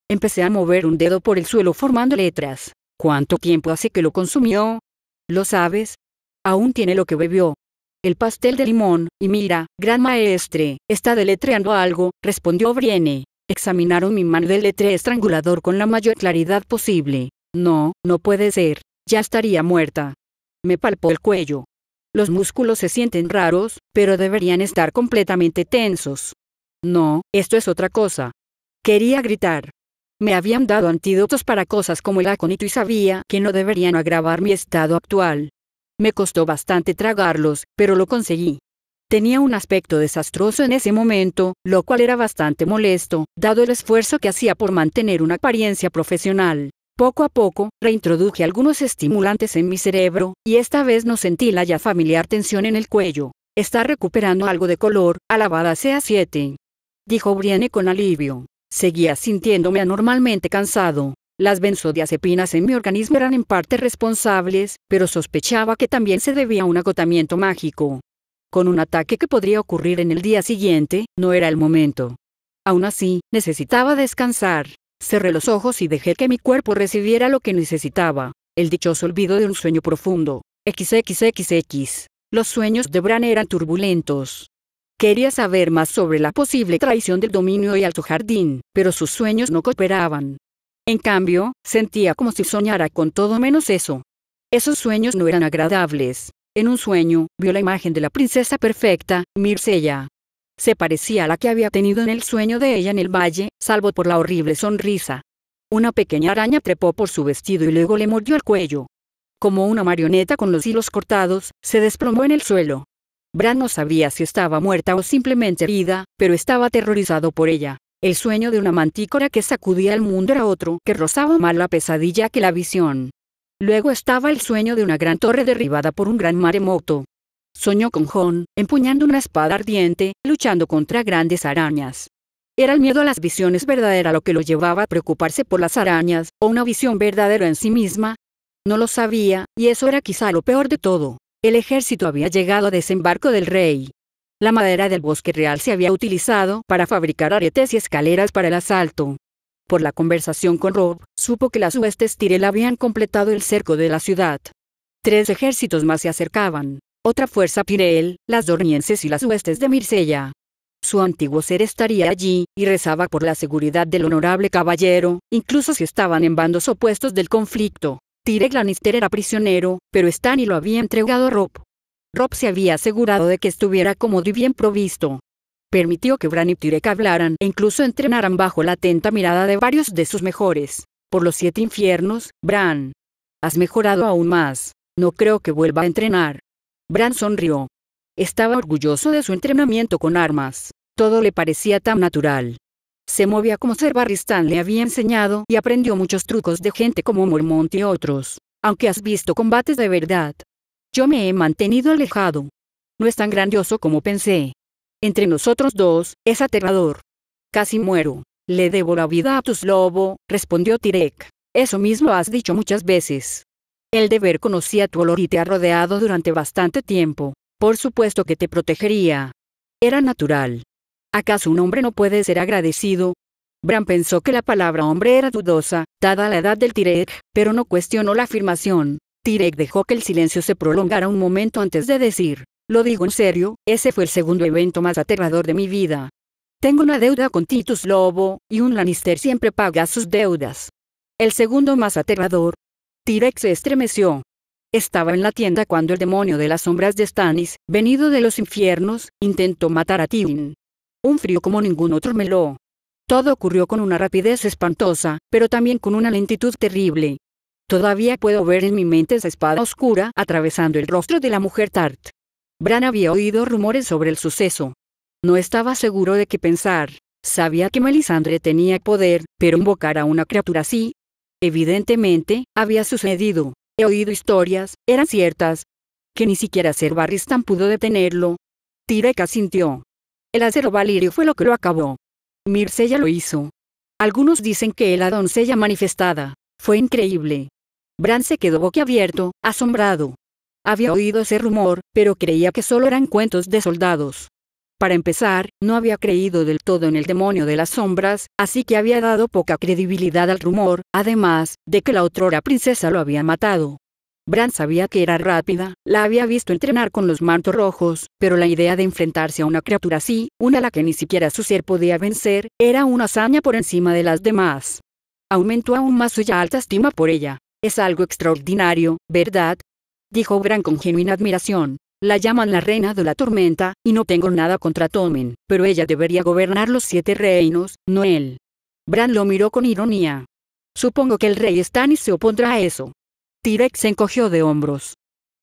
Empecé a mover un dedo por el suelo formando letras. ¿Cuánto tiempo hace que lo consumió? ¿Lo sabes? Aún tiene lo que bebió. El pastel de limón, y mira, gran maestre, está deletreando algo, respondió Brienne. Examinaron mi mano de letre estrangulador con la mayor claridad posible. No, no puede ser. Ya estaría muerta. Me palpó el cuello. Los músculos se sienten raros, pero deberían estar completamente tensos. No, esto es otra cosa. Quería gritar. Me habían dado antídotos para cosas como el acónito y sabía que no deberían agravar mi estado actual. Me costó bastante tragarlos, pero lo conseguí. Tenía un aspecto desastroso en ese momento, lo cual era bastante molesto, dado el esfuerzo que hacía por mantener una apariencia profesional. Poco a poco, reintroduje algunos estimulantes en mi cerebro, y esta vez no sentí la ya familiar tensión en el cuello. Está recuperando algo de color, alabada sea 7. Dijo Brienne con alivio. Seguía sintiéndome anormalmente cansado. Las benzodiazepinas en mi organismo eran en parte responsables, pero sospechaba que también se debía a un agotamiento mágico. Con un ataque que podría ocurrir en el día siguiente, no era el momento. Aún así, necesitaba descansar. Cerré los ojos y dejé que mi cuerpo recibiera lo que necesitaba. El dichoso olvido de un sueño profundo. XXXX. Los sueños de Bran eran turbulentos. Quería saber más sobre la posible traición del dominio y Alto Jardín, pero sus sueños no cooperaban. En cambio, sentía como si soñara con todo menos eso. Esos sueños no eran agradables. En un sueño, vio la imagen de la princesa perfecta, Mircella. Se parecía a la que había tenido en el sueño de ella en el valle, salvo por la horrible sonrisa. Una pequeña araña trepó por su vestido y luego le mordió el cuello. Como una marioneta con los hilos cortados, se desplomó en el suelo. Bran no sabía si estaba muerta o simplemente herida, pero estaba aterrorizado por ella. El sueño de una mantícora que sacudía el mundo era otro que rozaba más la pesadilla que la visión. Luego estaba el sueño de una gran torre derribada por un gran maremoto. Soñó con Jon, empuñando una espada ardiente, luchando contra grandes arañas. ¿Era el miedo a las visiones verdadera lo que lo llevaba a preocuparse por las arañas, o una visión verdadera en sí misma? No lo sabía, y eso era quizá lo peor de todo. El ejército había llegado a desembarco del rey. La madera del bosque real se había utilizado para fabricar aretes y escaleras para el asalto. Por la conversación con Robb, supo que las huestes Tyrell habían completado el cerco de la ciudad. 3 ejércitos más se acercaban. Otra fuerza Tyrell, las dornienses y las huestes de Myrcella. Su antiguo ser estaría allí, y rezaba por la seguridad del honorable caballero, incluso si estaban en bandos opuestos del conflicto. Tyrell Lannister era prisionero, pero Stannis lo había entregado a Robb. Robb se había asegurado de que estuviera cómodo y bien provisto. Permitió que Bran y Tyrell hablaran e incluso entrenaran bajo la atenta mirada de varios de sus mejores. Por los 7 infiernos, Bran. Has mejorado aún más. No creo que vuelva a entrenar. Bran sonrió. Estaba orgulloso de su entrenamiento con armas. Todo le parecía tan natural. Se movía como Ser Barristan le había enseñado y aprendió muchos trucos de gente como Mormont y otros. Aunque has visto combates de verdad. Yo me he mantenido alejado. No es tan grandioso como pensé. Entre nosotros dos, es aterrador. Casi muero. Le debo la vida a tus lobo, respondió Tyrell. Eso mismo has dicho muchas veces. El deber conocía tu olor y te ha rodeado durante bastante tiempo. Por supuesto que te protegería. Era natural. ¿Acaso un hombre no puede ser agradecido? Bran pensó que la palabra hombre era dudosa, dada la edad del Tyrell, pero no cuestionó la afirmación. Tyrell dejó que el silencio se prolongara un momento antes de decir, lo digo en serio, ese fue el segundo evento más aterrador de mi vida. Tengo una deuda con Titus Lobo, y un Lannister siempre paga sus deudas. El segundo más aterrador. Tyrell se estremeció. Estaba en la tienda cuando el demonio de las sombras de Stannis, venido de los infiernos, intentó matar a Tywin. Un frío como ningún otro me heló. Todo ocurrió con una rapidez espantosa, pero también con una lentitud terrible. Todavía puedo ver en mi mente esa espada oscura atravesando el rostro de la mujer Tart. Bran había oído rumores sobre el suceso. No estaba seguro de qué pensar. Sabía que Melisandre tenía poder, pero invocar a una criatura así. Evidentemente, había sucedido. He oído historias, eran ciertas. Que ni siquiera Ser Barristan pudo detenerlo. Tyrell asintió. El acero valirio fue lo que lo acabó. Myrcella lo hizo. Algunos dicen que la doncella manifestada. Fue increíble. Bran se quedó boquiabierto, asombrado. Había oído ese rumor, pero creía que solo eran cuentos de soldados. Para empezar, no había creído del todo en el demonio de las sombras, así que había dado poca credibilidad al rumor, además de que la otrora princesa lo había matado. Bran sabía que era rápida, la había visto entrenar con los mantos rojos, pero la idea de enfrentarse a una criatura así, una a la que ni siquiera su ser podía vencer, era una hazaña por encima de las demás. Aumentó aún más su ya alta estima por ella. Es algo extraordinario, ¿verdad? Dijo Bran con genuina admiración. La llaman la reina de la tormenta, y no tengo nada contra Tommen, pero ella debería gobernar los 7 reinos, no él. Bran lo miró con ironía. Supongo que el rey Stannis se opondrá a eso. Tyrell se encogió de hombros.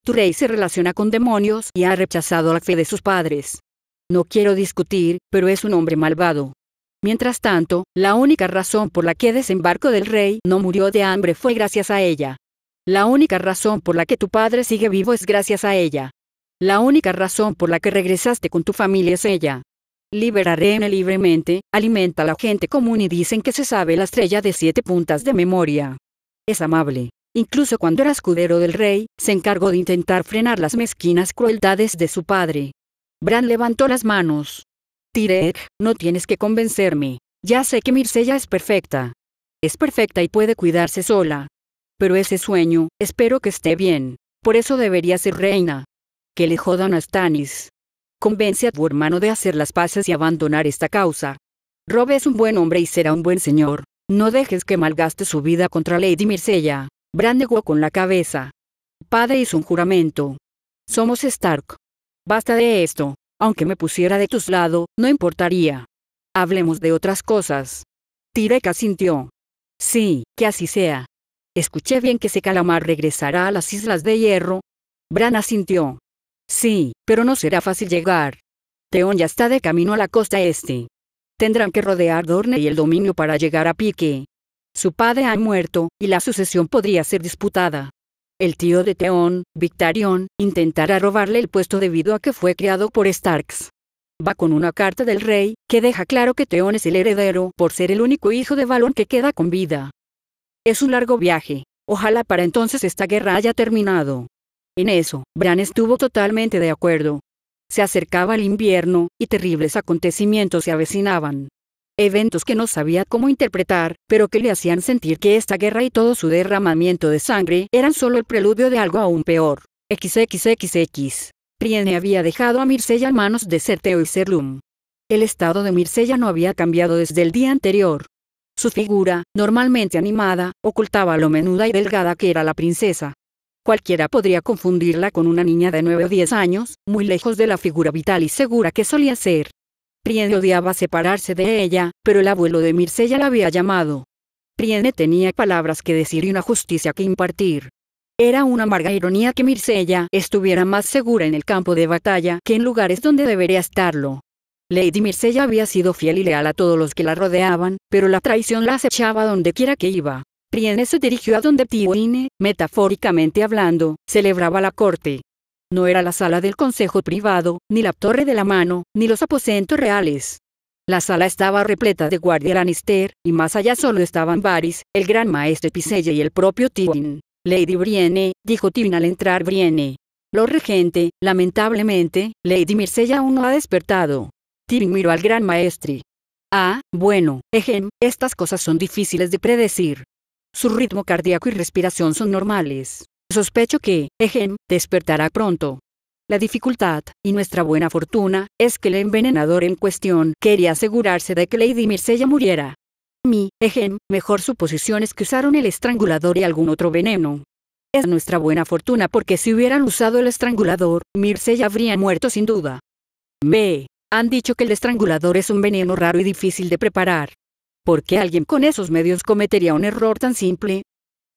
Tu rey se relaciona con demonios y ha rechazado la fe de sus padres. No quiero discutir, pero es un hombre malvado. Mientras tanto, la única razón por la que desembarco del rey no murió de hambre fue gracias a ella. La única razón por la que tu padre sigue vivo es gracias a ella. La única razón por la que regresaste con tu familia es ella. Liberaré libremente, alimenta a la gente común y dicen que se sabe la estrella de 7 puntas de memoria. Es amable. Incluso cuando era escudero del rey, se encargó de intentar frenar las mezquinas crueldades de su padre. Bran levantó las manos. Tyrell, no tienes que convencerme. Ya sé que Myrcella es perfecta. Es perfecta y puede cuidarse sola. Pero ese sueño, espero que esté bien. Por eso debería ser reina. Que le jodan a Stannis. Convence a tu hermano de hacer las paces y abandonar esta causa. Robb es un buen hombre y será un buen señor. No dejes que malgaste su vida contra Lady Myrcella. Bran negó con la cabeza. Padre hizo un juramento. Somos Stark. Basta de esto. Aunque me pusiera de tu lado, no importaría. Hablemos de otras cosas. Tyrell asintió. Sí, que así sea. Escuché bien que ese calamar regresará a las Islas de Hierro. Bran asintió. Sí, pero no será fácil llegar. Theon ya está de camino a la costa este. Tendrán que rodear Dorne y el dominio para llegar a pique. Su padre ha muerto, y la sucesión podría ser disputada. El tío de Theon, Victarion, intentará robarle el puesto debido a que fue criado por Starks. Va con una carta del rey, que deja claro que Theon es el heredero por ser el único hijo de Balon que queda con vida. Es un largo viaje. Ojalá para entonces esta guerra haya terminado. En eso, Bran estuvo totalmente de acuerdo. Se acercaba el invierno, y terribles acontecimientos se avecinaban. Eventos que no sabía cómo interpretar, pero que le hacían sentir que esta guerra y todo su derramamiento de sangre eran solo el preludio de algo aún peor. XXXX. Brienne había dejado a Myrcella en manos de Certeo y Serlum. El estado de Myrcella no había cambiado desde el día anterior. Su figura, normalmente animada, ocultaba lo menuda y delgada que era la princesa. Cualquiera podría confundirla con una niña de 9 o 10 años, muy lejos de la figura vital y segura que solía ser. Brienne odiaba separarse de ella, pero el abuelo de Myrcella la había llamado. Brienne tenía palabras que decir y una justicia que impartir. Era una amarga ironía que Myrcella estuviera más segura en el campo de batalla que en lugares donde debería estarlo. Lady Myrcella había sido fiel y leal a todos los que la rodeaban, pero la traición la acechaba donde quiera que iba. Brienne se dirigió a donde Tywin, metafóricamente hablando, celebraba la corte. No era la sala del consejo privado, ni la torre de la mano, ni los aposentos reales. La sala estaba repleta de guardia Lannister, y más allá solo estaban Varys, el gran maestre Pycelle y el propio Tywin. Lady Brienne, dijo Tywin al entrar. Brienne. Lord Regente, lamentablemente, Lady Myrcella aún no ha despertado. Tywin miró al gran maestre. Ah, bueno, estas cosas son difíciles de predecir. Su ritmo cardíaco y respiración son normales. Sospecho que, despertará pronto. La dificultad, y nuestra buena fortuna, es que el envenenador en cuestión quería asegurarse de que Lady Myrcella muriera. Mejor suposición es que usaron el estrangulador y algún otro veneno. Es nuestra buena fortuna porque si hubieran usado el estrangulador, Myrcella habría muerto sin duda. Me han dicho que el estrangulador es un veneno raro y difícil de preparar. ¿Por qué alguien con esos medios cometería un error tan simple?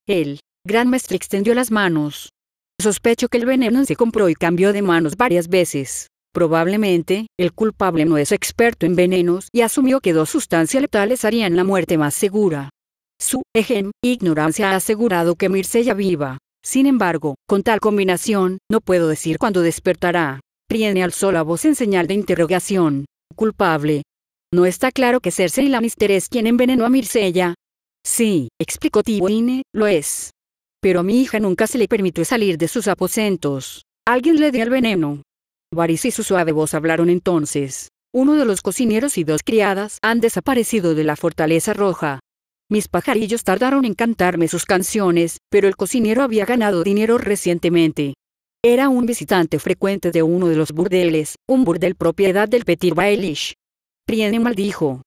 El gran maestre extendió las manos. Sospecho que el veneno se compró y cambió de manos varias veces. Probablemente, el culpable no es experto en venenos y asumió que 2 sustancias letales harían la muerte más segura. Su ignorancia ha asegurado que Myrcella viva. Sin embargo, con tal combinación, no puedo decir cuándo despertará. Brienne alzó la voz en señal de interrogación. ¿Culpable? ¿No está claro que Cersei Lannister es quien envenenó a Myrcella? Sí, explicó Tywin, lo es. Pero a mi hija nunca se le permitió salir de sus aposentos. Alguien le dio el veneno. Varys y su suave voz hablaron entonces. Uno de los cocineros y 2 criadas han desaparecido de la Fortaleza Roja. Mis pajarillos tardaron en cantarme sus canciones, pero el cocinero había ganado dinero recientemente. Era un visitante frecuente de uno de los burdeles, un burdel propiedad del Petit Baelish. Brienne maldijo.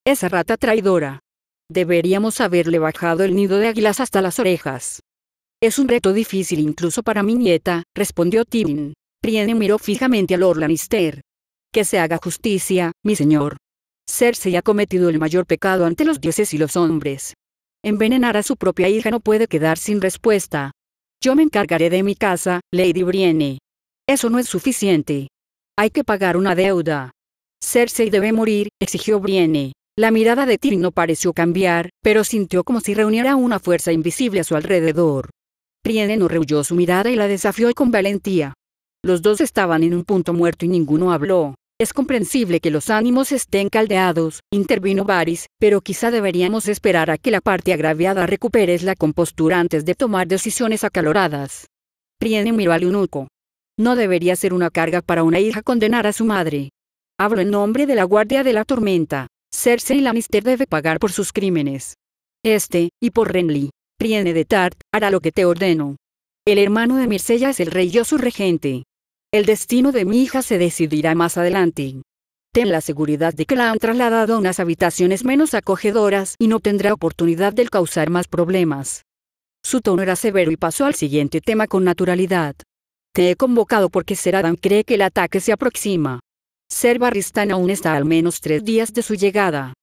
Esa rata traidora. Deberíamos haberle bajado el nido de águilas hasta las orejas. Es un reto difícil incluso para mi nieta, respondió Tywin. Brienne miró fijamente a Lord Lannister. Que se haga justicia, mi señor. Cersei ha cometido el mayor pecado ante los dioses y los hombres. Envenenar a su propia hija no puede quedar sin respuesta. Yo me encargaré de mi casa, Lady Brienne. Eso no es suficiente. Hay que pagar una deuda. Cersei debe morir, exigió Brienne. La mirada de Tywin no pareció cambiar, pero sintió como si reuniera una fuerza invisible a su alrededor. Brienne no rehuyó su mirada y la desafió con valentía. Los dos estaban en un punto muerto y ninguno habló. Es comprensible que los ánimos estén caldeados, intervino Varys, pero quizá deberíamos esperar a que la parte agraviada recupere la compostura antes de tomar decisiones acaloradas. Brienne miró al eunuco. No debería ser una carga para una hija condenar a su madre. Hablo en nombre de la Guardia de la Tormenta. Cersei Lannister debe pagar por sus crímenes. Y por Renly. Brienne de Tart, hará lo que te ordeno. El hermano de Myrcella es el rey y yo su regente. El destino de mi hija se decidirá más adelante. Ten la seguridad de que la han trasladado a unas habitaciones menos acogedoras y no tendrá oportunidad de causar más problemas. Su tono era severo y pasó al siguiente tema con naturalidad. Te he convocado porque Ser Adam cree que el ataque se aproxima. Ser Barristan aún está a al menos 3 días de su llegada.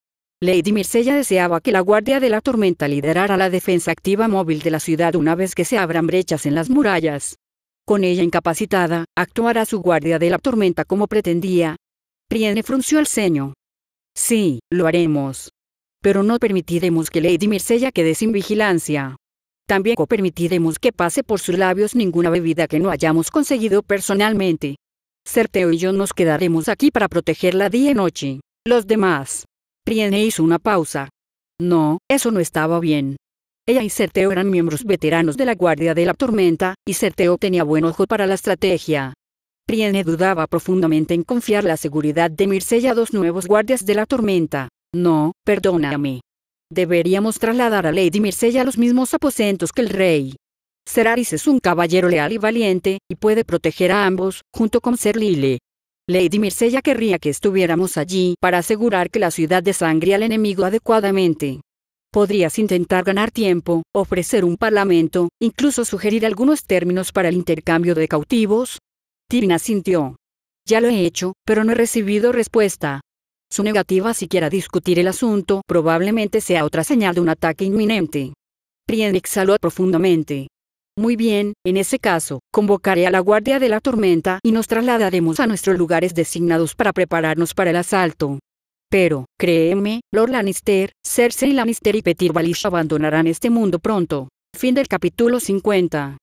Lady Myrcella deseaba que la Guardia de la Tormenta liderara la defensa activa móvil de la ciudad una vez que se abran brechas en las murallas. Con ella incapacitada, actuará su Guardia de la Tormenta como pretendía. Brienne frunció el ceño. Sí, lo haremos. Pero no permitiremos que Lady Myrcella quede sin vigilancia. Tampoco permitiremos que pase por sus labios ninguna bebida que no hayamos conseguido personalmente. Certeo y yo nos quedaremos aquí para protegerla día y noche. Los demás. Brienne hizo una pausa. No, eso no estaba bien. Ella y Certeo eran miembros veteranos de la Guardia de la Tormenta, y Certeo tenía buen ojo para la estrategia. Brienne dudaba profundamente en confiar la seguridad de Myrcella a 2 nuevos guardias de la Tormenta. No, perdóname. Deberíamos trasladar a Lady Mircella a los mismos aposentos que el rey. Ceraris es un caballero leal y valiente, y puede proteger a ambos, junto con Ser Lile. Lady Mircella querría que estuviéramos allí para asegurar que la ciudad desangre al enemigo adecuadamente. Podrías intentar ganar tiempo, ofrecer un parlamento, incluso sugerir algunos términos para el intercambio de cautivos. Tyrion asintió. Ya lo he hecho, pero no he recibido respuesta. Su negativa a siquiera discutir el asunto probablemente sea otra señal de un ataque inminente. Brienne exhaló profundamente. Muy bien, en ese caso, convocaré a la Guardia de la Tormenta y nos trasladaremos a nuestros lugares designados para prepararnos para el asalto. Pero, créeme, Lord Lannister, Cersei Lannister y Petyr Baelish abandonarán este mundo pronto. Fin del capítulo 50.